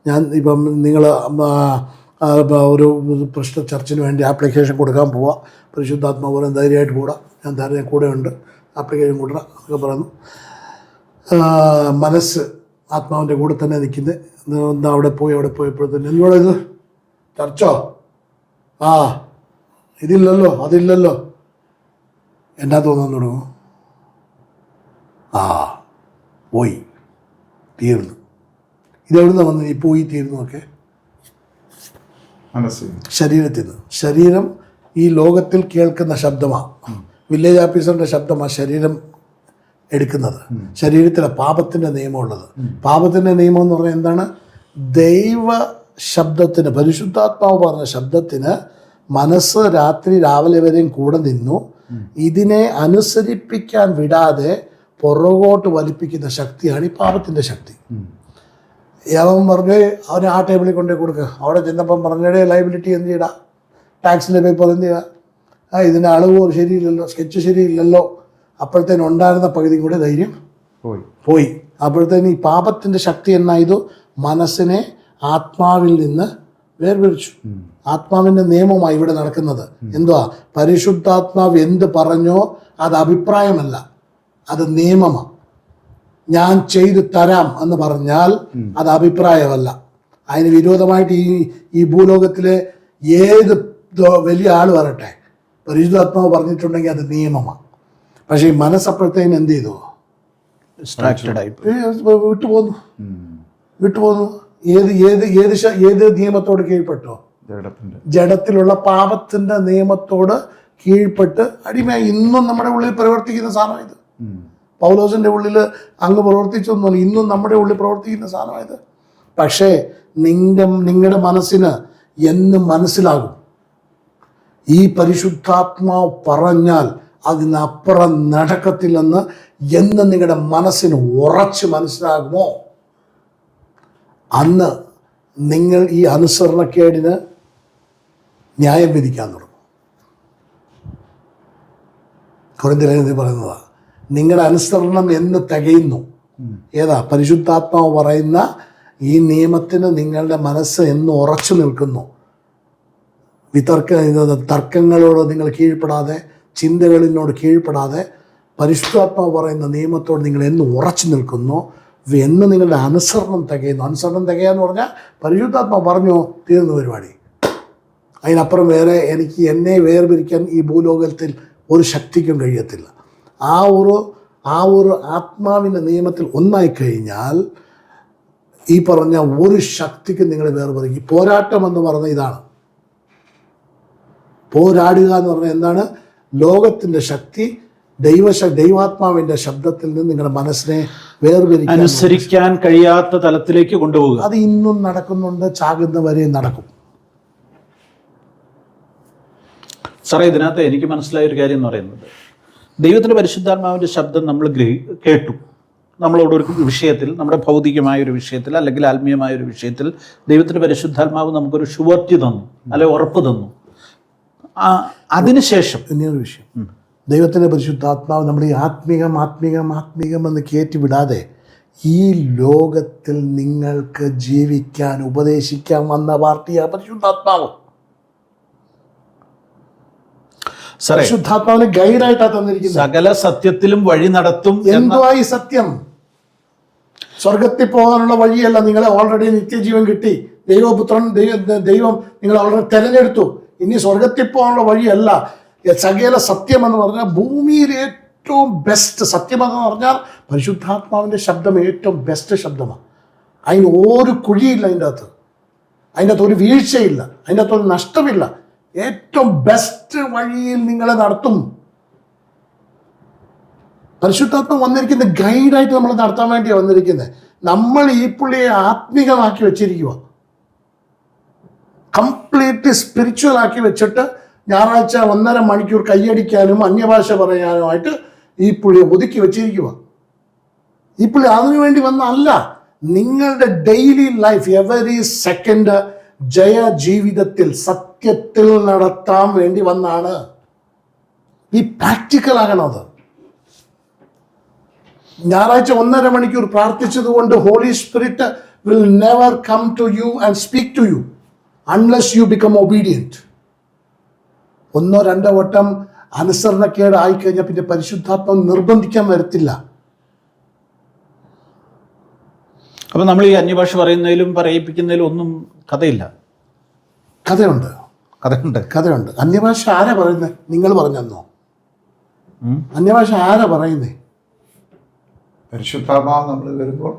ഞാൻ ഇപ്പം നിങ്ങൾ ഒരു പ്രശ്ന ചർച്ചിന് വേണ്ടി ആപ്ലിക്കേഷൻ കൊടുക്കാൻ പോവുക, പരിശുദ്ധാത്മാവ് പോലെ ധൈര്യമായിട്ട് പോടാം, ഞാൻ ധാരാളം കൂടെ ഉണ്ട്, ആപ്ലിക്കേഷൻ കൊടുക്കുക ഒക്കെ പറയുന്നു. മനസ്സ് ആത്മാവിൻ്റെ കൂടെ തന്നെ നിൽക്കുന്നത്. അവിടെ പോയപ്പോഴത്തേന് എന്നോടത് ചർച്ചോ ഇതില്ലല്ലോ അതില്ലല്ലോ എന്നാ തോന്നാൻ തുടങ്ങും. പോയി തീർന്നു. ഇതെവിടുന്ന വന്ന് ഈ പോയി തീർന്നു ഒക്കെ ശരീരത്തിൽ നിന്ന്. ശരീരം ഈ ലോകത്തിൽ കേൾക്കുന്ന ശബ്ദമാണ്, വില്ലേജ് ഓഫീസറിൻ്റെ ശബ്ദമാണ് ശരീരം എടുക്കുന്നത്. ശരീരത്തിലെ പാപത്തിൻ്റെ നിയമമുള്ളത്. പാപത്തിൻ്റെ നിയമം എന്ന് പറഞ്ഞാൽ എന്താണ്? ദൈവ ശബ്ദത്തിന്, പരിശുദ്ധാത്മാവ് പറഞ്ഞ ശബ്ദത്തിന് മനസ്സ് രാത്രി രാവിലെ വരെയും കൂടെ നിന്നു. ഇതിനെ അനുസരിപ്പിക്കാൻ വിടാതെ പുറകോട്ട് വലിപ്പിക്കുന്ന ശക്തിയാണ് ഈ പാപത്തിൻ്റെ ശക്തി. അവൻ പറഞ്ഞ് അവനെ ആ ടേബിളിൽ കൊണ്ടുപോയി കൊടുക്കുക. അവിടെ ചെന്നപ്പം പറഞ്ഞേ ലൈബിലിറ്റി എന്ത് ചെയ്യടാ, ടാക്സിൻ്റെ പേപ്പർ എന്ത് ചെയ്യുക, ഇതിൻ്റെ അളവ് ശരിയില്ലല്ലോ, സ്കെച്ച് ശരിയില്ലല്ലോ. അപ്പോഴത്തേനും ഉണ്ടായിരുന്ന പകുതി കൂടെ ധൈര്യം പോയി. അപ്പോഴത്തേനും ഈ പാപത്തിൻ്റെ ശക്തി എന്നായതു മനസ്സിനെ ആത്മാവിൽ നിന്ന് വേർപിരിച്ചു. ആത്മാവിൻ്റെ നിയമമായി ഇവിടെ നടക്കുന്നത്. എന്തുവാ? പരിശുദ്ധാത്മാവ് എന്ത് പറഞ്ഞോ അത് അഭിപ്രായമല്ല, അത് നിയമമാണ്. ഞാൻ ചെയ്തു തരാം എന്ന് പറഞ്ഞാൽ അത് അഭിപ്രായമല്ല. അതിന് വിരോധമായിട്ട് ഈ ഭൂലോകത്തിലെ ഏത് വലിയ ആൾ വരട്ടെ, പരിശുദ്ധാത്മാവ് പറഞ്ഞിട്ടുണ്ടെങ്കിൽ അത് നിയമമാണ്. പക്ഷേ ഈ മനസ്സപ്പോഴത്തേന് എന്ത് ചെയ്തു? വിട്ടുപോന്നു. ഏത് നിയമത്തോട് കീഴ്പ്പെട്ടോ? ജഡത്തിലുള്ള പാപത്തിന്റെ നിയമത്തോട് കീഴ്പ്പെട്ട് അടിമയായി. ഇന്നും നമ്മുടെ ഉള്ളിൽ പ്രവർത്തിക്കുന്ന സാധനം ഇത്. പൗലോസിന്റെ ഉള്ളിൽ അങ്ങ് പ്രവർത്തിച്ചൊന്നുമല്ല, ഇന്നും നമ്മുടെ ഉള്ളിൽ പ്രവർത്തിക്കുന്ന സാധനം ഇത്. പക്ഷേ നിങ്ങളുടെ മനസ്സിന് എന്ന് മനസ്സിലാകും ഈ പരിശുദ്ധാത്മാവ് പറഞ്ഞാൽ അതിനപ്പുറം നടക്കത്തില്ലെന്ന് എന്ന് നിങ്ങളുടെ മനസ്സിന് ഉറച്ച് മനസ്സിലാകുമോ, അന്ന് നിങ്ങൾ ഈ അനുസരണക്കേടിന് ന്യായം വിധിക്കാൻ തുടങ്ങും. കൊരിന്ത്യലേഖനത്തിൽ പറയുന്നതാണ്, നിങ്ങളുടെ അനുസരണം എന്ന് തികയുന്നു. ഏതാ? പരിശുദ്ധാത്മാവ് പറയുന്ന ഈ നിയമത്തിന് നിങ്ങളുടെ മനസ്സ് എന്ന് ഉറച്ചു നിൽക്കുന്നു. തർക്കങ്ങളോട് നിങ്ങൾ കീഴ്പ്പെടാതെ, ചിന്തകളിനോട് കീഴ്പ്പെടാതെ, പരിശുദ്ധാത്മാവ് പറയുന്ന നിയമത്തോട് നിങ്ങൾ എന്ന് ഉറച്ചു നിൽക്കുന്നു, എന്ന് നിങ്ങളുടെ അനുസരണം തികയുന്നു. അനുസരണം തികയാന്ന് പറഞ്ഞാൽ പരിശുദ്ധാത്മാവ് പറഞ്ഞു തീർന്നു പരിപാടി. അതിനപ്പുറം വേറെ എന്നെ വേർപിരിക്കാൻ ഈ ഭൂലോകത്തിൽ ഒരു ശക്തിക്കും കഴിയത്തില്ല. ആ ഒരു ആത്മാവിൻ്റെ നിയമത്തിൽ ഒന്നായി കഴിഞ്ഞാൽ ഈ പറഞ്ഞ ഒരു ശക്തിക്ക് നിങ്ങളെ വേർപിരിക്കും. പോരാട്ടം എന്ന് പറഞ്ഞാൽ ഇതാണ്. പോരാടുക എന്ന് പറഞ്ഞാൽ എന്താണ്? ലോകത്തിൻ്റെ ശക്തി ദൈവാത്മാവിന്റെ ശബ്ദത്തിൽ നിന്ന് നിങ്ങളുടെ മനസ്സിനെ വേർതിരിക്കാൻ അനുസരിക്കാൻ കഴിയാത്ത തലത്തിലേക്ക് കൊണ്ടുപോകുക. അത് ഇന്നും നടക്കുന്നുണ്ട്, ചാകുന്നവരെ നടക്കും. സാറേ, ഇതിനകത്ത് എനിക്ക് മനസ്സിലായ ഒരു കാര്യം എന്ന് പറയുന്നത്, ദൈവത്തിൻ്റെ പരിശുദ്ധാത്മാവിൻ്റെ ശബ്ദം നമ്മൾ കേട്ടു. നമ്മളോട് ഒരു വിഷയത്തിൽ, നമ്മുടെ ഭൗതികമായ ഒരു വിഷയത്തിൽ അല്ലെങ്കിൽ ആത്മീയമായ ഒരു വിഷയത്തിൽ ദൈവത്തിൻ്റെ പരിശുദ്ധാത്മാവ് നമുക്കൊരു ഷുവർട്ടി തന്നു, അല്ലെ ഉറപ്പ് തന്നു. അതിനുശേഷം ഇനിയൊരു വിഷയം, ദൈവത്തിൻ്റെ പരിശുദ്ധാത്മാവ് നമ്മുടെ ഈ ആത്മീകം എന്ന് കയറ്റി വിടാതെ ഈ ലോകത്തിൽ നിങ്ങൾക്ക് ജീവിക്കാൻ ഉപദേശിക്കാൻ വന്ന പാർട്ടിയാണ് പരിശുദ്ധാത്മാവ്. പരിശുദ്ധാത്മാവിനെ ഗൈഡായിട്ടാണ് തന്നിരിക്കുന്നത്. സകല സത്യത്തിലും വഴി നടത്തും. എന്തുവാ ഈ സത്യം? സ്വർഗത്തിൽ പോകാനുള്ള വഴിയല്ല. നിങ്ങളെ ഓൾറെഡി നിത്യജീവൻ കിട്ടി. ദൈവം നിങ്ങൾ ഓൾറെഡി തെരഞ്ഞെടുത്തു. ഇനി സ്വർഗത്തിൽ പോകാനുള്ള വഴിയല്ല. സകല സത്യം എന്ന് പറഞ്ഞാൽ ഭൂമിയിൽ ഏറ്റവും ബെസ്റ്റ് സത്യമെന്ന് പറഞ്ഞാൽ പരിശുദ്ധാത്മാവിൻ്റെ ശബ്ദം ഏറ്റവും ബെസ്റ്റ് ശബ്ദമാണ്. അതിന് ഒരു കുഴിയില്ല, അതിൻ്റെ അകത്ത് ഒരു വീഴ്ചയില്ല, അതിൻ്റെ അകത്ത് ഒരു നഷ്ടമില്ല. ഏറ്റവും ബെസ്റ്റ് വഴിയിൽ നിങ്ങളെ നടത്തും. പരിശുദ്ധാത്മ വന്നിരിക്കുന്ന ഗൈഡായിട്ട് നമ്മൾ നടത്താൻ വേണ്ടിയാണ് വന്നിരിക്കുന്നത്. നമ്മൾ ഈ പുള്ളിയെ ആത്മീകമാക്കി വെച്ചിരിക്കുക, കംപ്ലീറ്റ്ലി സ്പിരിച്വൽ ആക്കി വെച്ചിട്ട് ഞായറാഴ്ച 1.5 മണിക്കൂർ കൈയടിക്കാനും അന്യഭാഷ പറയാനുമായിട്ട് ഈ പുള്ളിയെ ഒതുക്കി വെച്ചിരിക്കുക. ഈ പുള്ളി അതിനു വേണ്ടി വന്നല്ല. നിങ്ങളുടെ ഡെയിലി ലൈഫ് എവറി സെക്കൻഡ് ജീവിതത്തിൽ സത്യത്തിൽ നടത്താൻ വേണ്ടി വന്നാണ്. ഈ പ്രാക്ടിക്കൽ ആകണത്. ഞായറാഴ്ച 1.5 മണിക്കൂർ പ്രാർത്ഥിച്ചത് കൊണ്ട് holy spirit will never come to you and speak to you unless you become obedient. 1-2 വട്ടം അനുസരണക്കേട് ആയിക്കഴിഞ്ഞാൽ പിന്നെ പരിശുദ്ധാത്മ നിർബന്ധിക്കാൻ വരത്തില്ല. അപ്പം നമ്മൾ ഈ അന്യഭാഷ പറയുന്നതിലും പറയിപ്പിക്കുന്നതിലും ഒന്നും കഥയില്ല. കഥയുണ്ട്. അന്യഭാഷ ആരാ പറയുന്നത്? നിങ്ങൾ പറഞ്ഞെന്നോ? അന്യഭാഷ ആരാ പറയുന്നേ? പരിശുദ്ധാത്മാവ് നമ്മൾ വരുമ്പോൾ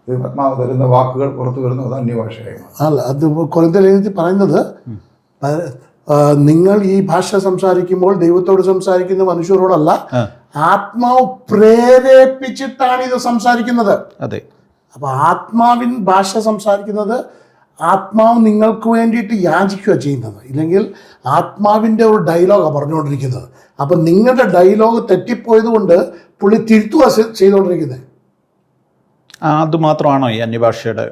ദൈവാത്മാവ് തരുന്ന വാക്കുകൾ പുറത്തു വരുന്നത് അത് അന്യഭാഷയായി. അല്ല, അത് കൊരിന്ത്യർ പറയുന്നത് നിങ്ങൾ ഈ ഭാഷ സംസാരിക്കുമ്പോൾ ദൈവത്തോട് സംസാരിക്കുന്ന മനുഷ്യരോടല്ല, ആത്മാവ് പ്രേരേപ്പിച്ചിട്ടാണ് ഇത് സംസാരിക്കുന്നത്. അതെ. അപ്പൊ ആത്മാവിൻ ഭാഷ സംസാരിക്കുന്നത് ആത്മാവ് നിങ്ങൾക്ക് വേണ്ടിയിട്ട് യാചിക്കുക ചെയ്യുന്നത്. ഇല്ലെങ്കിൽ ആത്മാവിൻ്റെ ഒരു ഡയലോഗാണ് പറഞ്ഞുകൊണ്ടിരിക്കുന്നത്. അപ്പം നിങ്ങളുടെ ഡയലോഗ് തെറ്റിപ്പോയത് കൊണ്ട് പുള്ളി തിരുത്തുക ചെയ്തുകൊണ്ടിരിക്കുന്നത്. അതുമാത്രമാണോ ഈ അന്യഭാഷയുടെ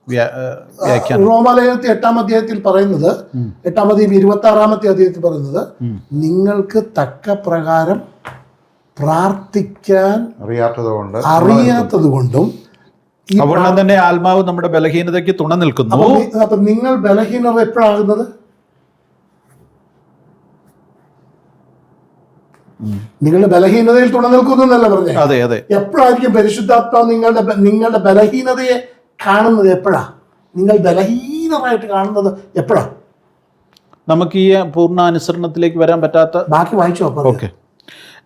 വ്യാഖ്യാനം? റോമാലേഖനത്തിൽ 8-ാം അധ്യായത്തിൽ പറയുന്നത്, 8-ാം അധ്യായം 26-ാമത്തെ അധ്യായത്തിൽ പറയുന്നത്, നിങ്ങൾക്ക് തക്ക പ്രകാരം പ്രാർത്ഥിക്കാൻ അറിയാത്തത് കൊണ്ടും അതുകൊണ്ട് തന്നെ ആത്മാവ് നമ്മുടെ ബലഹീനതയ്ക്ക് തുണ നിൽക്കുന്നു. അപ്പൊ നിങ്ങൾ ബലഹീനത എപ്പോഴാകുന്നത്? നിങ്ങളുടെ ബലഹീനതയിൽ തുണ നിൽക്കുന്നു എന്നല്ല പറഞ്ഞേ. അതെ അതെ. എപ്പോഴായിരിക്കും പരിശുദ്ധാത്മാവ് നിങ്ങളുടെ ബലഹീനതയെ കാണുന്നത്? എപ്പോഴാ നിങ്ങൾ ബലഹീനമായിട്ട് കാണുന്നത്? എപ്പോഴാ? നമുക്ക് ഈ പൂർണ്ണ അനുസരണത്തിലേക്ക് വരാൻ പറ്റാത്ത, ബാക്കി വായിച്ചോ. ഓക്കെ.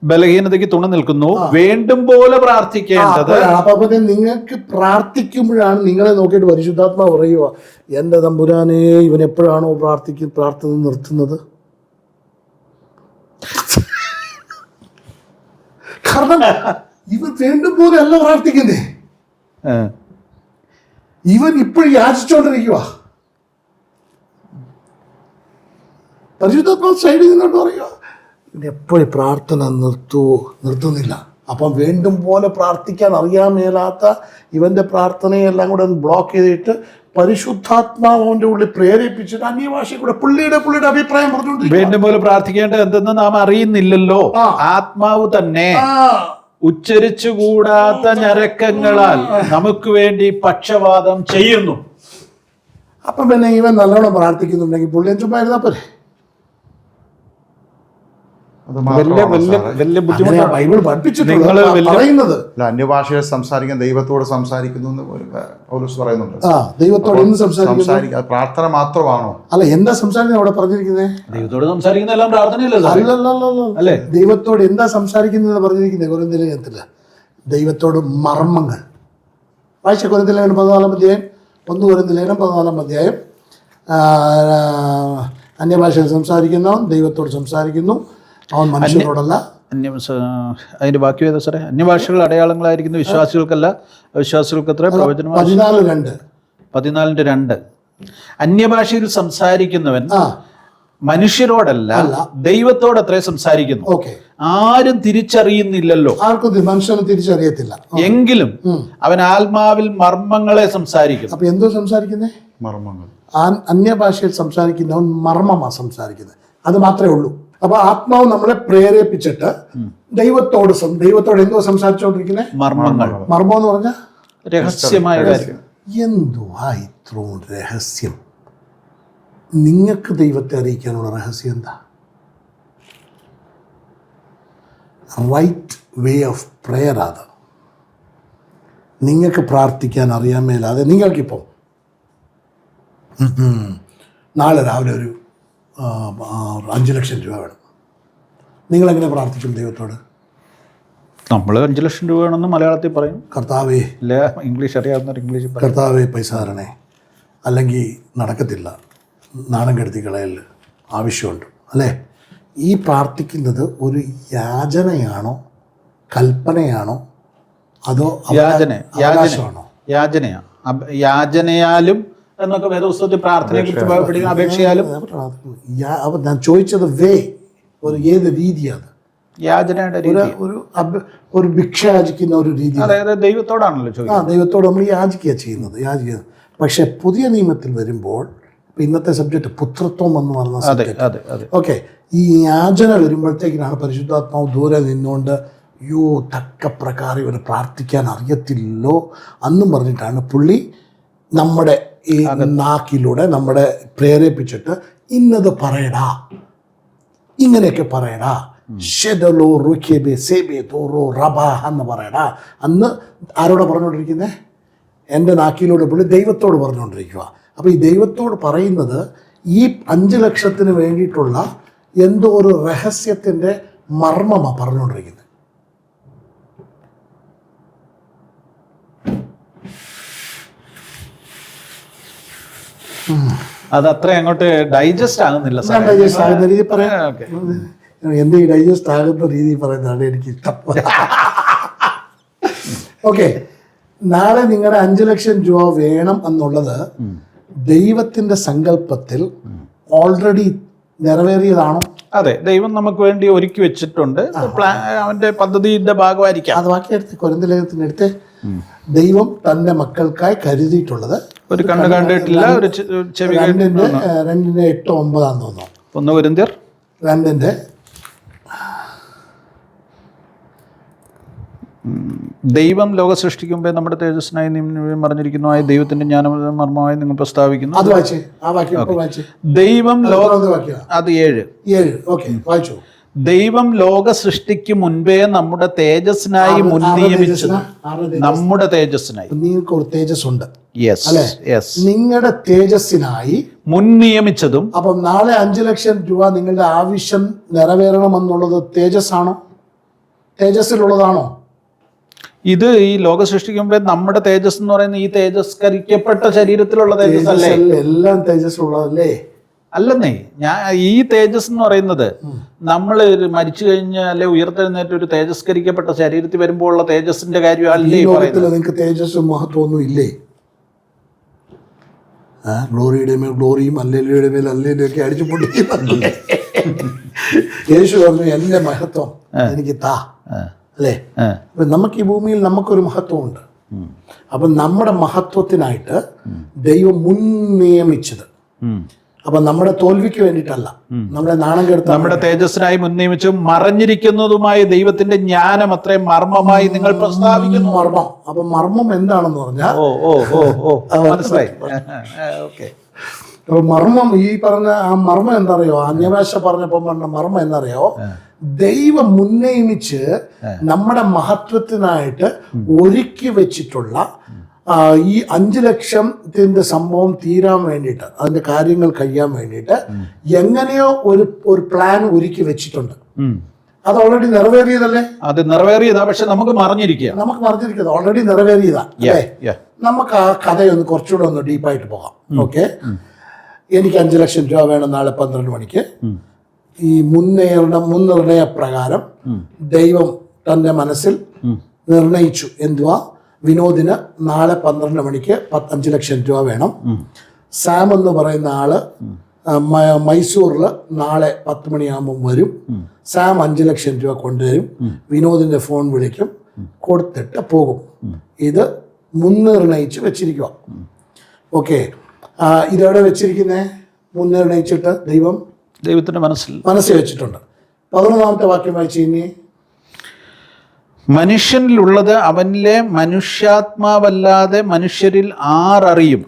ബലഹീനതയ്ക്ക് തുണ നിൽക്കുന്നു, വേണ്ടും പോലെ പ്രാർത്ഥിക്കേണ്ടത്. അപ്പൊ നിങ്ങൾക്ക് പ്രാർത്ഥിക്കുമ്പോഴാണ് നിങ്ങളെ നോക്കിയിട്ട് പരിശുദ്ധാത്മാവ് പറയുക, എൻ്റെ തമ്പുരാനെ, ഇവൻ എപ്പോഴാണോ പ്രാർത്ഥന നിർത്തുന്നത്? കാരണം ഇവൻ വേണ്ടും പോലെ അല്ല പ്രാർത്ഥിക്കുന്നേ. ഇവൻ ഇപ്പോഴും യാചിച്ചോണ്ടിരിക്കുക. പരിശുദ്ധാത്മാവ് സൈഡിൽ നിന്നോട്ട് പറയുക, എപ്പോഴും പ്രാർത്ഥന നിർത്തുന്നില്ല. അപ്പം വേണ്ടും പോലെ പ്രാർത്ഥിക്കാൻ അറിയാൻ മേലാത്ത ഇവൻ്റെ പ്രാർത്ഥനയെല്ലാം കൂടെ ബ്ലോക്ക് ചെയ്തിട്ട് പരിശുദ്ധാത്മാവിൻ്റെ ഉള്ളിൽ പ്രേരിപ്പിച്ചിട്ട് അന്യഭാഷ കൂടെ പുള്ളിയുടെ അഭിപ്രായം പറഞ്ഞുകൊണ്ടിരിക്കും. വേണ്ടും പോലെ പ്രാർത്ഥിക്കേണ്ടത് എന്തെന്ന് നാം അറിയുന്നില്ലല്ലോ, ആത്മാവ് തന്നെ ഉച്ചരിച്ചുകൂടാത്ത ഞരക്കങ്ങളാൽ നമുക്ക് വേണ്ടി പക്ഷവാദം ചെയ്യുന്നു. അപ്പം പിന്നെ ഇവൻ നല്ലോണം പ്രാർത്ഥിക്കുന്നുണ്ടെങ്കിൽ പുള്ളിയെ ചുമ്മാ ഇരുന്നാ പോരെ. ബൈബിൾ പഠിപ്പിച്ചിട്ടുണ്ട്. അന്യഭാഷയിൽ സംസാരിക്കാൻ ദൈവത്തോട് സംസാരിക്കുന്നു എന്ന് പൗലോസ് പറയുന്നുണ്ട്. ദൈവത്തോട് എന്ത് സംസാരിക്കുക? പ്രാർത്ഥന മാത്രമാണോ? അല്ല, എന്താ സംസാരിക്കുന്നത് അവിടെ പറഞ്ഞിരിക്കുന്നത്? ദൈവത്തോട് സംസാരിക്കുന്ന എല്ലാം പ്രാർത്ഥനയല്ലേ? അല്ലേ, ദൈവത്തോട് എന്താ സംസാരിക്കുന്നത് പറഞ്ഞിരിക്കുന്നത്? കൊരിന്ത്യർ ലേഖനത്തില് ദൈവത്തോട് മർമ്മങ്ങൾ വായിച്ച. കൊരിന്ത്യർ ലേഖനം 14-ാം അധ്യായം, 1 കൊരിന്ത്യർ ലേഖനം 14-ാം അധ്യായം. അന്യഭാഷയിൽ സംസാരിക്കുന്നവൻ ദൈവത്തോട് സംസാരിക്കുന്നു, അവൻ മനുഷ്യരോടല്ല. അതിന്റെ ബാക്കി ഏതാ സാറേ? അന്യഭാഷകൾ അടയാളങ്ങളായിരിക്കുന്ന വിശ്വാസികൾക്കല്ല, അവിശ്വാസികൾക്ക് എത്ര? പ്രവചനം 14:2. അന്യഭാഷയിൽ സംസാരിക്കുന്നവൻ മനുഷ്യരോടല്ല ദൈവത്തോട് അത്രേ സംസാരിക്കുന്നു. ആരും തിരിച്ചറിയുന്നില്ലല്ലോ, ആർക്കും മനുഷ്യനെ തിരിച്ചറിയത്തില്ല. എങ്കിലും അവൻ ആത്മാവിൽ മർമ്മങ്ങളെ സംസാരിക്കുന്നു. അപ്പൊ എന്തോ സംസാരിക്കുന്നേ? മർമ്മങ്ങൾ. അന്യഭാഷയിൽ സംസാരിക്കുന്നവൻ മർമ്മമാ സംസാരിക്കുന്നത്. അത് മാത്രമേ ഉള്ളൂ. അപ്പൊ ആത്മാവ് നമ്മളെ പ്രേരേപ്പിച്ചിട്ട് ദൈവത്തോട് എന്തോ സംസാരിച്ചുകൊണ്ടിരിക്കുന്നത്? മർമ്മങ്ങൾ. മർമ്മം എന്ന് പറഞ്ഞാൽ രഹസ്യമായ കാര്യം. എന്തുവാ ഇത്രയും രഹസ്യം? നിങ്ങൾക്ക് ദൈവത്തെ അറിയിക്കാനുള്ള രഹസ്യം എന്താ? Right way of prayer. അത് നിങ്ങൾക്ക് പ്രാർത്ഥിക്കാൻ അറിയാൻ മേലാതെ നിങ്ങൾക്കിപ്പോൾ നാളെ രാവിലെ ഒരു 5 ലക്ഷം രൂപ വേണം. നിങ്ങളെങ്ങനെ പ്രാർത്ഥിക്കും ദൈവത്തോട്? നമ്മൾ 5 ലക്ഷം രൂപ വേണമെന്ന് മലയാളത്തിൽ പറയും. കർത്താവേ, ഇല്ല ഇംഗ്ലീഷ് അറിയാവുന്നവർ ഇംഗ്ലീഷിൽ പറയും. കർത്താവേ പൈസ തരണേ, അല്ലെങ്കിൽ നടക്കത്തില്ല, നാണം കെടുത്തി കളയൽ ആവശ്യമുണ്ട്, അല്ലേ? ഈ പ്രാർത്ഥിക്കുന്നത് ഒരു യാചനയാണോ, കൽപ്പനയാണോ, അതോ അവകാശമാണോ? യാചനയാലും എന്നൊക്കെ വേദപുസ്തകത്തിൽ പ്രാർത്ഥനയെ കുറിച്ച് അപേക്ഷയാലും. ഞാൻ ചോദിച്ചത് ഏത് രീതിയാണ്? യാചനയുടെ ഒരു ഭിക്ഷ യാചിക്കുന്ന ഒരു രീതി. അതായത് ദൈവത്തോടാണല്ലോ ചോദിക്കുന്നത്. ദൈവത്തോട് നമ്മൾ യാചിക്കുക ചെയ്യുന്നത്. പക്ഷെ പുതിയ നിയമത്തിൽ വരുമ്പോൾ ഇന്നത്തെ സബ്ജക്റ്റ് പുത്രത്വം എന്ന് പറഞ്ഞ സബ്ജക്റ്റ്. ഓക്കെ, ഈ യാചന വരുമ്പോഴത്തേക്കിനാണ് പരിശുദ്ധാത്മാവ് ദൂരെ നിന്നുകൊണ്ട് തക്ക പ്രകാരം ഇവന് പ്രാർത്ഥിക്കാൻ അറിയത്തില്ലോ എന്നും പറഞ്ഞിട്ടാണ് പുള്ളി നമ്മുടെ ഈ നാക്കിലൂടെ നമ്മളെ പ്രേരേപ്പിച്ചിട്ട് ഇന്നത് പറയടാ, ഇങ്ങനെയൊക്കെ പറയടാ, ഷെദലോ റുഖേബെ സേബെ തോറോ റബാ എന്ന് പറയടാ. അന്ന് ആരോടെ പറഞ്ഞുകൊണ്ടിരിക്കുന്നത്? എൻ്റെ നാക്കിലൂടെ പുള്ളി ദൈവത്തോട് പറഞ്ഞുകൊണ്ടിരിക്കുക. അപ്പോൾ ഈ ദൈവത്തോട് പറയുന്നത് ഈ 5 ലക്ഷത്തിന് വേണ്ടിയിട്ടുള്ള എന്തോ ഒരു രഹസ്യത്തിൻ്റെ മർമ്മമാണ് പറഞ്ഞുകൊണ്ടിരിക്കുന്നത്. അതത്ര അങ്ങോട്ട് ഡൈജസ്റ്റ് ആകുന്നില്ല. ഡൈജസ്റ്റ് ആകുന്ന രീതി പറയാം. എൻ്റെ ഈ ഡൈജസ്റ്റ് ആകുന്ന രീതി പറയുന്നതാണ് എനിക്ക് ഇഷ്ടം. ഓക്കെ, നാളെ നിങ്ങളുടെ 5 ലക്ഷം രൂപ വേണം എന്നുള്ളത് ദൈവത്തിന്റെ സങ്കല്പത്തിൽ ഓൾറെഡി നിറവേറിയതാണോ? അതെ, ദൈവം നമുക്ക് വേണ്ടി ഒരുക്കി വെച്ചിട്ടുണ്ട്. അവന്റെ പദ്ധതിയുടെ ഭാഗമായിരിക്കാം. അത് ബാക്കിയെടുത്ത് കൊരിന്ത്യലേഖനത്തിനടുത്ത് ദൈവം തന്റെ മക്കൾക്കായി കരുതിയിട്ടുള്ളത് ഒരു കണ്ണ് കണ്ടിട്ടില്ല, ഒരു ചെവി 2:8-9 തോന്നുന്നു. 1 കൊരിന്ത്യർ 2 ദൈവം ലോക സൃഷ്ടിക്കുമ്പോൾ നമ്മുടെ തേജസ്സിനായി മറിഞ്ഞിരിക്കുന്നു ആയ ദൈവത്തിന്റെ ജ്ഞാനമർമ്മമായി നിങ്ങൾ പ്രസ്താവിക്കുന്നു. ദൈവം അത് 7. ദൈവം ലോക സൃഷ്ടിക്ക് മുൻപേ നമ്മുടെ തേജസ്സിനായി മുൻനിയമിച്ചത്. നമ്മുടെ തേജസ്സിനായി നിങ്ങൾക്ക് ഒരു തേജസ് ഉണ്ട്, യെസ്, നിങ്ങളുടെ തേജസ്സിനായി മുൻനിയമിച്ചതും. അപ്പം നാളെ 5 ലക്ഷം രൂപ നിങ്ങളുടെ ആവശ്യം നിറവേറണമെന്നുള്ളത് തേജസ്സാണോ? തേജസ്സിലുള്ളതാണോ? ഇത് ഈ ലോക സൃഷ്ടിക്കുമ്പോൾ നമ്മുടെ തേജസ് എന്ന് പറയുന്നത് ഈ തേജസ്കരിക്കപ്പെട്ട ശരീരത്തിലുള്ള തേജസ് അല്ലേ? എല്ലാം തേജസ്സുള്ളതല്ലേ? അല്ലെന്നേ, ഈ തേജസ് എന്ന് പറയുന്നത് നമ്മൾ മരിച്ചു കഴിഞ്ഞാൽ അല്ലെ ഉയർത്തെഴുന്നേറ്റ് ഒരു തേജസ്കരിക്കപ്പെട്ട ശരീരത്തിൽ വരുമ്പോൾ ഉള്ള തേജസ്സിന്റെ കാര്യം അല്ലേ പറയുന്നത്? നിങ്ങൾക്ക് തേജസ്സും മഹത്വമൊന്നും ഇല്ലേ? ഗ്ലോറിയുടെ മേൽ ഗ്ലോറിയും അല്ലേലയുടെ മേൽ അല്ലേലും ഒക്കെ അടിച്ചു പൊട്ടിക്കുന്നല്ലേ? യേശു പറഞ്ഞു എന്റെ മഹത്വം എനിക്ക് താ, അല്ലേ? അപ്പൊ നമുക്ക് ഈ ഭൂമിയിൽ നമുക്കൊരു മഹത്വമുണ്ട്. അപ്പൊ നമ്മുടെ മഹത്വത്തിനായിട്ട് ദൈവം മുൻ നിയമിച്ചത്. അപ്പൊ നമ്മുടെ തോൽവിക്ക് വേണ്ടിയിട്ടല്ല, നമ്മുടെ നാണം കെടുത്ത നമ്മുടെ തേജസ്സിനായി മുൻനിയമിച്ചും മറഞ്ഞിരിക്കുന്നതുമായ ദൈവത്തിന്റെ ജ്ഞാനം അത്രയും മർമ്മമായി നിങ്ങൾ പ്രസ്താവിക്കുന്നു. മർമ്മം. അപ്പൊ മർമ്മം എന്താണെന്ന് പറഞ്ഞാൽ മനസ്സിലായി. അപ്പൊ മർമ്മം, ഈ പറഞ്ഞ ആ മർമ്മം എന്താറിയോ? അന്യഭാഷ പറഞ്ഞപ്പോ പറഞ്ഞ മർമ്മം എന്താറിയോ? ദൈവം മുൻനിയമിച്ച് നമ്മുടെ മഹത്വത്തിനായിട്ട് ഒരുക്കി വെച്ചിട്ടുള്ള ഈ 5 ലക്ഷത്തിന്റെ സംഭവം തീരാൻ വേണ്ടിയിട്ട്, അതിന്റെ കാര്യങ്ങൾ കഴിയാൻ വേണ്ടിയിട്ട് എങ്ങനെയോ ഒരു പ്ലാൻ ഒരുക്കി വെച്ചിട്ടുണ്ട്. അത് ഓൾറെഡി നിറവേറിയതല്ലേ? അത് നിറവേറിയതാ, പക്ഷെ നമുക്ക് മറിഞ്ഞിരിക്കുന്നത് ഓൾറെഡി നിറവേറിയതാ അല്ലേ? നമുക്ക് ആ കഥയൊന്ന് കുറച്ചുകൂടെ ഒന്ന് ഡീപ്പായിട്ട് പോകാം. ഓക്കെ, എനിക്ക് 5 ലക്ഷം രൂപ വേണം നാളെ 12 മണിക്ക്. ഈ മുൻനിർണയ പ്രകാരം ദൈവം തൻ്റെ മനസ്സിൽ നിർണയിച്ചു. എന്തുവാ? വിനോദിന് നാളെ 12 മണിക്ക് 5 ലക്ഷം രൂപ വേണം. സാം എന്ന് പറയുന്ന ആള് മൈസൂറിൽ നാളെ 10 മണിയാകുമ്പോൾ വരും. സാം 5 ലക്ഷം രൂപ കൊണ്ടുവരും. വിനോദിന്റെ ഫോൺ വിളിക്കും, കൊടുത്തിട്ട് പോകും. ഇത് മുൻനിർണയിച്ച് വെച്ചിരിക്കുക. ഓക്കെ, ഇതെവിടെ വെച്ചിരിക്കുന്നേ? മുൻനിർണയിച്ചിട്ട് ദൈവത്തിന്റെ മനസ്സിൽ വെച്ചിട്ടുണ്ട്. 11ാമത്തെ വാക്യം വായിച്ചു കഴിഞ്ഞേ. മനുഷ്യനിലുള്ളത് അവനിലെ മനുഷ്യാത്മാവല്ലാതെ മനുഷ്യരിൽ ആരറിയും?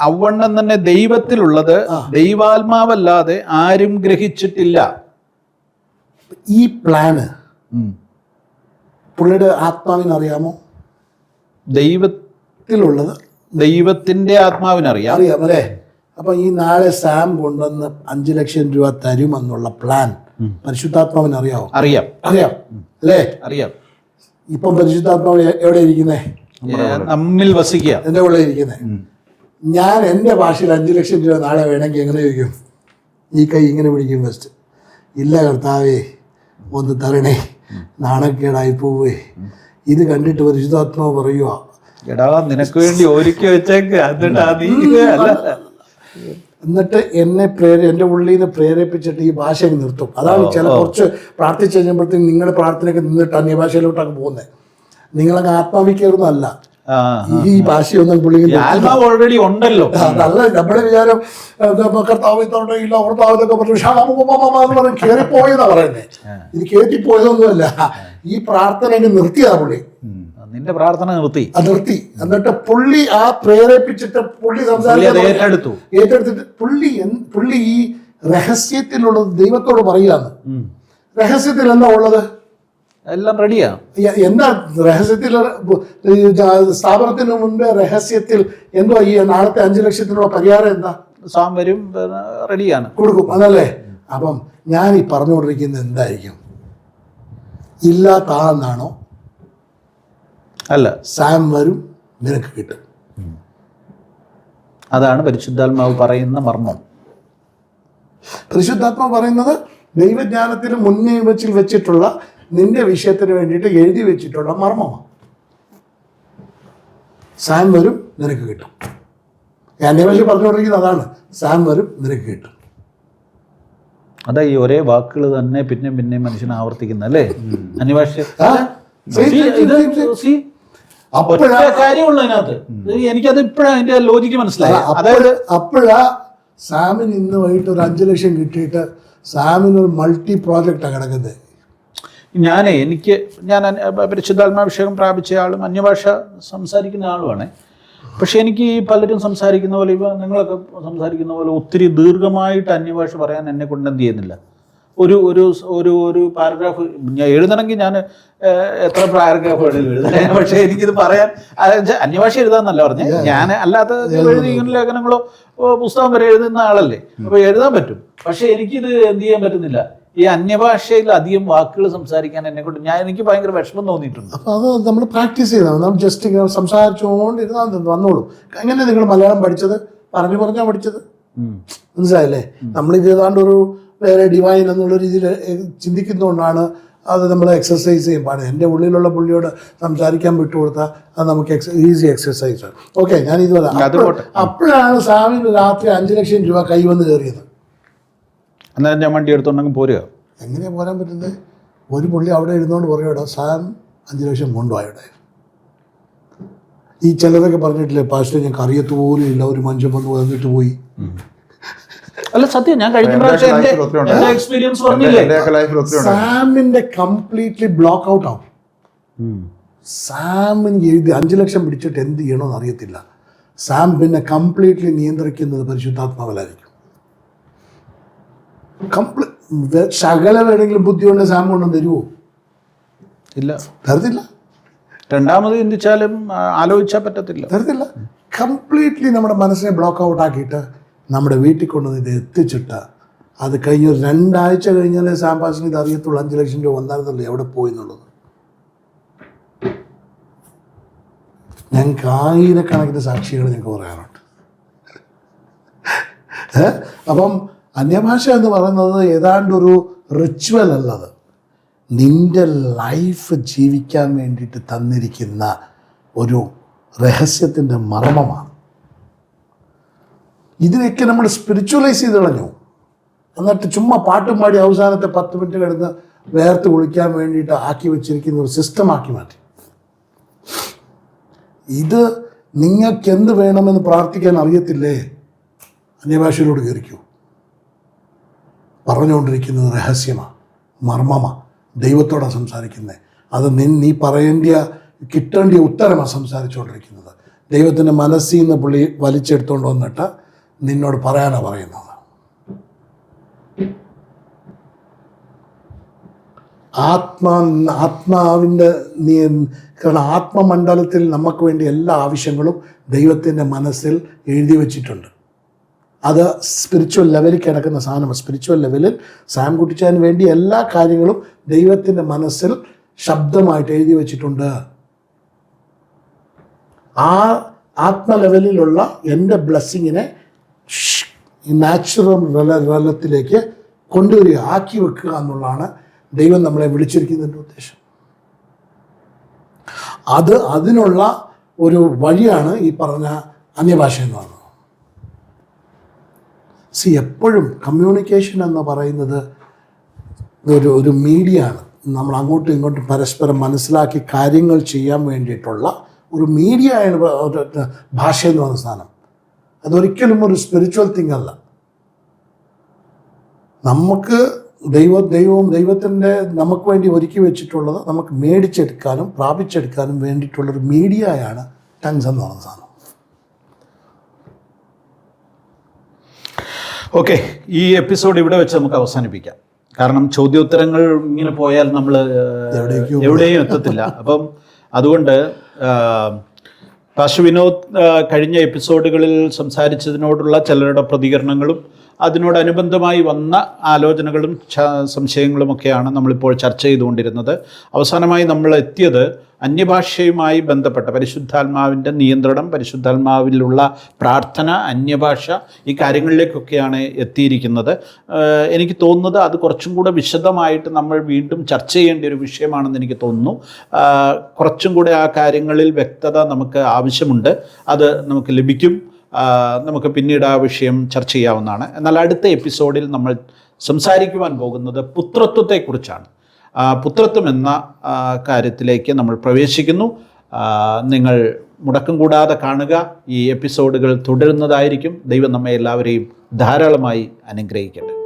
അവണ്ണം തന്നെ ദൈവത്തിലുള്ളത് ദൈവാത്മാവല്ലാതെ ആരും ഗ്രഹിച്ചിട്ടില്ല. ഈ പ്ലാന് പുള്ളിയുടെ ആത്മാവിനറിയാമോ? ദൈവത്തിലുള്ളത് ദൈവത്തിന്റെ ആത്മാവിനറിയാം. അല്ലേ? അപ്പൊ ഈ നാളെ സാം കൊണ്ടുവന്ന് 5 ലക്ഷം രൂപ തരുമെന്നുള്ള പ്ലാൻ പരിശുദ്ധാത്മാവിന് അറിയാമോ? അറിയാം അല്ലേ? അറിയാം. ഇപ്പം പരിശുദ്ധാത്മാവ് എവിടെ ഇരിക്കുന്നേ? നമ്മിൽ വസിക്കുക, എന്റെ ഉള്ളിൽ ഇരിക്കുന്നേ. ഞാൻ എൻ്റെ ഭാഷയിൽ 5 ലക്ഷം രൂപ നാളെ വേണമെങ്കിൽ എങ്ങനെ ചോദിക്കും? ഈ കൈ ഇങ്ങനെ പിടിക്കും ഫസ്റ്റ്. ഇല്ല കർത്താവേ, ഒന്ന് തരണേ, നാണക്കേടായി പോവേ. ഇത് കണ്ടിട്ട് പരിശുദ്ധാത്മാവ് പറയുക, എടാ നിനക്ക് വേണ്ടി ഒരുക്കി വെച്ചേക്ക്. എന്നിട്ട് എൻ്റെ ഉള്ളിൽ നിന്ന് പ്രേരിപ്പിച്ചിട്ട് ഈ ഭാഷ നിർത്തും. അതാണ് കുറച്ച് പ്രാർത്ഥിച്ചു കഴിഞ്ഞപ്പോഴത്തേക്കും നിങ്ങളുടെ പ്രാർത്ഥനയൊക്കെ നിന്നിട്ട് അന്യഭാഷയിലോട്ടൊക്കെ പോകുന്നത്. നിങ്ങളങ്ങ് ആത്മാവിക്കരുന്നല്ല, ഈ ഭാഷയൊന്നും പുള്ളി ഓൾറെഡി ഉണ്ടല്ലോ. അതല്ല നമ്മുടെ വിചാരം. കർത്താവില്ല ഓർത്താവിലൊക്കെ പറഞ്ഞു കയറിപ്പോയെന്നാ പറയുന്നത്. ഇത് കയറ്റിപ്പോയതൊന്നുമല്ല, ഈ പ്രാർത്ഥന നിർത്തിയതാ പുള്ളി. നിന്റെ പ്രാർത്ഥന നിർത്തി. എന്നിട്ട് പുള്ളി ആ പ്രേരിപ്പിച്ചിട്ട് പുള്ളി ഏറ്റെടുത്തിട്ട് പുള്ളി ഈ രഹസ്യത്തിലുള്ളത് ദൈവത്തോട് പറയുകയാണ്. രഹസ്യത്തിൽ എന്താ ഉള്ളത്? എല്ലാം റെഡിയാ. എന്താ രഹസ്യത്തിൽ? സ്ഥാപനത്തിന് മുൻപേ രഹസ്യത്തിൽ എന്തോ ഈ നാളത്തെ 5 ലക്ഷത്തിനുള്ള പരിഹാരം എന്താ? സാം വരും, റെഡിയാണ്, കൊടുക്കും. അതല്ലേ? അപ്പം ഞാൻ ഈ പറഞ്ഞുകൊണ്ടിരിക്കുന്നത് എന്തായിരിക്കും? ഇല്ലാത്താണെന്നാണോ? അല്ല, സാം വരും, നിനക്ക് കിട്ടും. അതാണ് പരിശുദ്ധാത്മാവ് പറയുന്ന മർമ്മം. പരിശുദ്ധാത്മാവ് പറയുന്നത് ദൈവജ്ഞാനത്തിന് മുന്നേ വെച്ചിട്ടുള്ള നിന്റെ വിഷയത്തിന് വേണ്ടിയിട്ട് എഴുതി വെച്ചിട്ടുള്ള മർമ്മമാണ്. സാം വരും, നിനക്ക് കിട്ടും. അന്യഭാഷ പറഞ്ഞുകൊണ്ടിരിക്കുന്നത് അതാണ്. സാം വരും, നിനക്ക് കിട്ടും. അതാ ഈ ഒരേ വാക്കുകൾ തന്നെ പിന്നെ മനുഷ്യനെ ആവർത്തിക്കുന്ന അല്ലേ അന്യഭാഷ. കാര്യമുള്ളൂ അതിനകത്ത്. എനിക്കത് ഇപ്പോഴാണ് അതിന്റെ ലോജിക്ക് മനസ്സിലായി. അപ്പോഴാ സാമിന് ഇന്ന് വൈകിട്ട് ഒരു 5 ലക്ഷം കിട്ടിയിട്ട് സാമിന് ഒരു മൾട്ടി പ്രോജക്റ്റാണ് കിടക്കുന്നത്. ഞാൻ പരിശുദ്ധാത്മാഭിഷേകം പ്രാപിച്ച ആളും അന്യഭാഷ സംസാരിക്കുന്ന ആളുമാണ്. പക്ഷെ എനിക്ക് ഈ പലരും സംസാരിക്കുന്ന പോലെ, നിങ്ങളൊക്കെ സംസാരിക്കുന്ന പോലെ ഒത്തിരി ദീർഘമായിട്ട് അന്യഭാഷ പറയാൻ എന്നെ കൊണ്ട് എന്ത് ചെയ്യുന്നില്ല. ഒരു പാരഗ്രാഫ് ഞാൻ എഴുതണമെങ്കിൽ ഞാൻ എത്ര പാരഗ്രാഫ് എഴുതാൻ, പക്ഷെ എനിക്കിത് പറയാൻ അന്യഭാഷ എഴുതാന്നല്ല പറഞ്ഞേ. ഞാൻ അല്ലാത്ത ലേഖനങ്ങളോ പുസ്തകം വരെ എഴുതുന്ന ആളല്ലേ, അപ്പൊ എഴുതാൻ പറ്റും. പക്ഷെ എനിക്കിത് എന്ത് ചെയ്യാൻ പറ്റുന്നില്ല. ഈ അന്യഭാഷയിൽ അധികം വാക്കുകൾ സംസാരിക്കാൻ എന്നെ കൊണ്ട് എനിക്ക് ഭയങ്കര വിഷമം തോന്നിയിട്ടുണ്ട്. അപ്പൊ അത് നമ്മൾ പ്രാക്ടീസ് ചെയ്താൽ നമ്മൾ ജസ്റ്റ് സംസാരിച്ചുകൊണ്ടിരുന്നാൽ വന്നോളൂ. എങ്ങനെ നിങ്ങൾ മലയാളം പഠിച്ചത്? പറഞ്ഞാ പഠിച്ചത്, മനസ്സിലായല്ലേ? നമ്മളിത് ഏതാണ്ടൊരു വേറെ ഡിവൈൻ എന്നുള്ള രീതിയിൽ ചിന്തിക്കുന്നതുകൊണ്ടാണ് അത് നമ്മൾ എക്സസൈസ് ചെയ്യും. പാടുന്നത് എൻ്റെ ഉള്ളിലുള്ള പുള്ളിയോട് സംസാരിക്കാൻ വിട്ടുകൊടുത്താൽ അത് നമുക്ക് ഈസി എക്സസൈസാണ്. ഓക്കെ, ഞാനിത് അപ്പോഴാണ് സാമിന് രാത്രി 5 ലക്ഷം രൂപ കൈ വന്ന് കയറിയത്. എന്നാൽ ഞാൻ വണ്ടി എടുത്തോണ്ടെങ്കിൽ പോരുക. എങ്ങനെയാണ് പോരാൻ പറ്റുന്നത്? ഒരു പുള്ളി അവിടെ ഇരുന്നുകൊണ്ട് പറയുമോ സാം 5 ലക്ഷം കൊണ്ടുപോയവിടെ. ഈ ചിലരൊക്കെ പറഞ്ഞിട്ടില്ലേ, പാസ്റ്റർ ഞങ്ങൾക്ക് അറിയത്ത് പോലും ഇല്ല, ഒരു മനുഷ്യൻ വന്ന് വന്നിട്ട് പോയി. അല്ല സത്യം, ഞാൻ കഴിഞ്ഞ എക്സ്പീരിയൻസ് പറഞ്ഞില്ലേ, സാമിന്റെ കംപ്ലീറ്റ്ലി ബ്ലോക്ക് ഔട്ട് ആവും. സാമിന് എഴുതി 5 ലക്ഷം പിടിച്ചിട്ട് എന്ത് ചെയ്യണമെന്ന് അറിയത്തില്ല. സാം പിന്നെ കംപ്ലീറ്റ്ലി നിയന്ത്രിക്കുന്നത് പരിശുദ്ധാത്മാവിലായിരിക്കും. ശകല വേണമെങ്കിലും ബുദ്ധി കൊണ്ട് സാം കൊണ്ടൊന്നും തരുമോ? ഇല്ല, തരത്തില്ല. രണ്ടാമത് ചിന്തിച്ചാലും ആലോചിച്ചാൽ പറ്റത്തില്ല, തരത്തില്ല. കംപ്ലീറ്റ്ലി നമ്മുടെ മനസ്സിനെ ബ്ലോക്ക് ഔട്ട് ആക്കിയിട്ട് നമ്മുടെ വീട്ടിൽ കൊണ്ടുവന്ന് ഇത് എത്തിച്ചിട്ട് അത് കഴിഞ്ഞ് 2 ആഴ്ച കഴിഞ്ഞാലേ സാംപാസിന് ഇത് അറിയത്തുള്ളൂ 5 ലക്ഷം രൂപ വന്നായിരുന്നല്ലോ എവിടെ പോയി എന്നുള്ളത്. ഞങ്ങൾക്ക് ആയിരക്കണക്കിന് സാക്ഷികൾ ഞങ്ങൾക്ക് പറയാറുണ്ട്. അപ്പം അന്യഭാഷ എന്ന് പറയുന്നത് ഏതാണ്ടൊരു റിച്വൽ അല്ലത്, നിൻ്റെ ലൈഫ് ജീവിക്കാൻ വേണ്ടിയിട്ട് തന്നിരിക്കുന്ന ഒരു രഹസ്യത്തിൻ്റെ മർമ്മമാണ്. ഇതിനൊക്കെ നമ്മൾ സ്പിരിച്വലൈസ് ചെയ്ത് കളഞ്ഞു. എന്നിട്ട് ചുമ്മാ പാട്ടും പാടി അവസാനത്തെ 10 മിനിറ്റ് കിടന്ന് വേർത്ത് കുളിക്കാൻ വേണ്ടിയിട്ട് ആക്കി വെച്ചിരിക്കുന്ന ഒരു സിസ്റ്റമാക്കി മാറ്റി. ഇത് നിങ്ങൾക്ക് എന്ത് വേണമെന്ന് പ്രാർത്ഥിക്കാൻ അറിയത്തില്ലേ? അന്യഭാഷയിലോട് കയറിക്കൂ. പറഞ്ഞുകൊണ്ടിരിക്കുന്നത് രഹസ്യമാണ്, മർമ്മമാണ്, ദൈവത്തോടാണ് സംസാരിക്കുന്നത്. അത് നീ കിട്ടേണ്ടിയ ഉത്തരമാണ് സംസാരിച്ചുകൊണ്ടിരിക്കുന്നത്. ദൈവത്തിൻ്റെ മനസ്സിൽ നിന്ന് പുള്ളി വലിച്ചെടുത്തുകൊണ്ട് വന്നിട്ട് നിന്നോട് പറയാനാണ് പറയുന്നത്. ആത്മാവിൻ്റെ കാരണം ആത്മമണ്ഡലത്തിൽ നമുക്ക് വേണ്ടി എല്ലാ ആവശ്യങ്ങളും ദൈവത്തിൻ്റെ മനസ്സിൽ എഴുതി വച്ചിട്ടുണ്ട്. അത് സ്പിരിച്വൽ ലെവലിൽ കിടക്കുന്ന സാധനമാണ്. സ്പിരിച്വൽ ലെവലിൽ സാം കുട്ടിച്ചാന് വേണ്ടി എല്ലാ കാര്യങ്ങളും ദൈവത്തിൻ്റെ മനസ്സിൽ ശബ്ദമായിട്ട് എഴുതി വച്ചിട്ടുണ്ട്. ആ ആത്മലെവലിലുള്ള എൻ്റെ ബ്ലെസ്സിങ്ങിനെ നാച്ചുറൽ റലത്തിലേക്ക് കൊണ്ടുവരിക, ആക്കി വെക്കുക എന്നുള്ളതാണ് ദൈവം നമ്മളെ വിളിച്ചിരിക്കുന്നതിൻ്റെ ഉദ്ദേശം. അതിനുള്ള ഒരു വഴിയാണ് ഈ പറഞ്ഞ അന്യഭാഷ എന്ന് പറയുന്നത്. എപ്പോഴും കമ്മ്യൂണിക്കേഷൻ എന്ന് പറയുന്നത് ഒരു മീഡിയ ആണ്. നമ്മൾ അങ്ങോട്ടും ഇങ്ങോട്ടും പരസ്പരം മനസ്സിലാക്കി കാര്യങ്ങൾ ചെയ്യാൻ വേണ്ടിയിട്ടുള്ള ഒരു മീഡിയ ആണ് ഭാഷ എന്ന് പറയുന്ന സാധനം. അതൊരിക്കലും ഒരു സ്പിരിച്വൽ തിങ് അല്ല. നമുക്ക് ദൈവത്തിൻ്റെ നമുക്ക് വേണ്ടി ഒരുക്കി വെച്ചിട്ടുള്ളത് നമുക്ക് മേടിച്ചെടുക്കാനും പ്രാപിച്ചെടുക്കാനും വേണ്ടിയിട്ടുള്ളൊരു മീഡിയയാണ് ടങ്സ് എന്ന് പറയുന്ന സാധനം. ഓക്കെ, ഈ എപ്പിസോഡ് ഇവിടെ വെച്ച് നമുക്ക് അവസാനിപ്പിക്കാം. കാരണം ചോദ്യോത്തരങ്ങൾ ഇങ്ങനെ പോയാൽ നമ്മൾ എവിടെയും എത്തത്തില്ല. അപ്പം അതുകൊണ്ട് പാസ്റ്റർ വിനോദ് കഴിഞ്ഞ എപ്പിസോഡുകളിൽ സംസാരിച്ചതിനോടുള്ള ചിലരുടെ പ്രതികരണങ്ങളും അതിനോടനുബന്ധമായി വന്ന ആലോചനകളും സംശയങ്ങളുമൊക്കെയാണ് നമ്മളിപ്പോൾ ചർച്ച ചെയ്തുകൊണ്ടിരുന്നത്. അവസാനമായി നമ്മൾ എത്തിയത് അന്യഭാഷയുമായി ബന്ധപ്പെട്ട പരിശുദ്ധാത്മാവിൻ്റെ നിയന്ത്രണം, പരിശുദ്ധാത്മാവിലുള്ള പ്രാർത്ഥന, അന്യഭാഷ, ഈ കാര്യങ്ങളിലേക്കൊക്കെയാണ് എത്തിയിരിക്കുന്നത്. എനിക്ക് തോന്നുന്നത് അത് കുറച്ചും കൂടെ വിശദമായിട്ട് നമ്മൾ വീണ്ടും ചർച്ച ചെയ്യേണ്ട ഒരു വിഷയമാണെന്ന് എനിക്ക് തോന്നുന്നു. കുറച്ചും കൂടെ ആ കാര്യങ്ങളിൽ വ്യക്തത നമുക്ക് ആവശ്യമുണ്ട്. അത് നമുക്ക് ലഭിക്കും. നമുക്ക് പിന്നീട് ആ വിഷയം ചർച്ച ചെയ്യാവുന്നതാണ്. എന്നാൽ അടുത്ത എപ്പിസോഡിൽ നമ്മൾ സംസാരിക്കുവാൻ പോകുന്നത് പുത്രത്വത്തെക്കുറിച്ചാണ്. പുത്രത്വം എന്ന കാര്യത്തിലേക്ക് നമ്മൾ പ്രവേശിക്കുന്നു. നിങ്ങൾ മുടക്കം കൂടാതെ കാണുക. ഈ എപ്പിസോഡുകൾ തുടരുന്നതായിരിക്കും. ദൈവം നമ്മെ എല്ലാവരെയും ധാരാളമായി അനുഗ്രഹിക്കട്ടെ.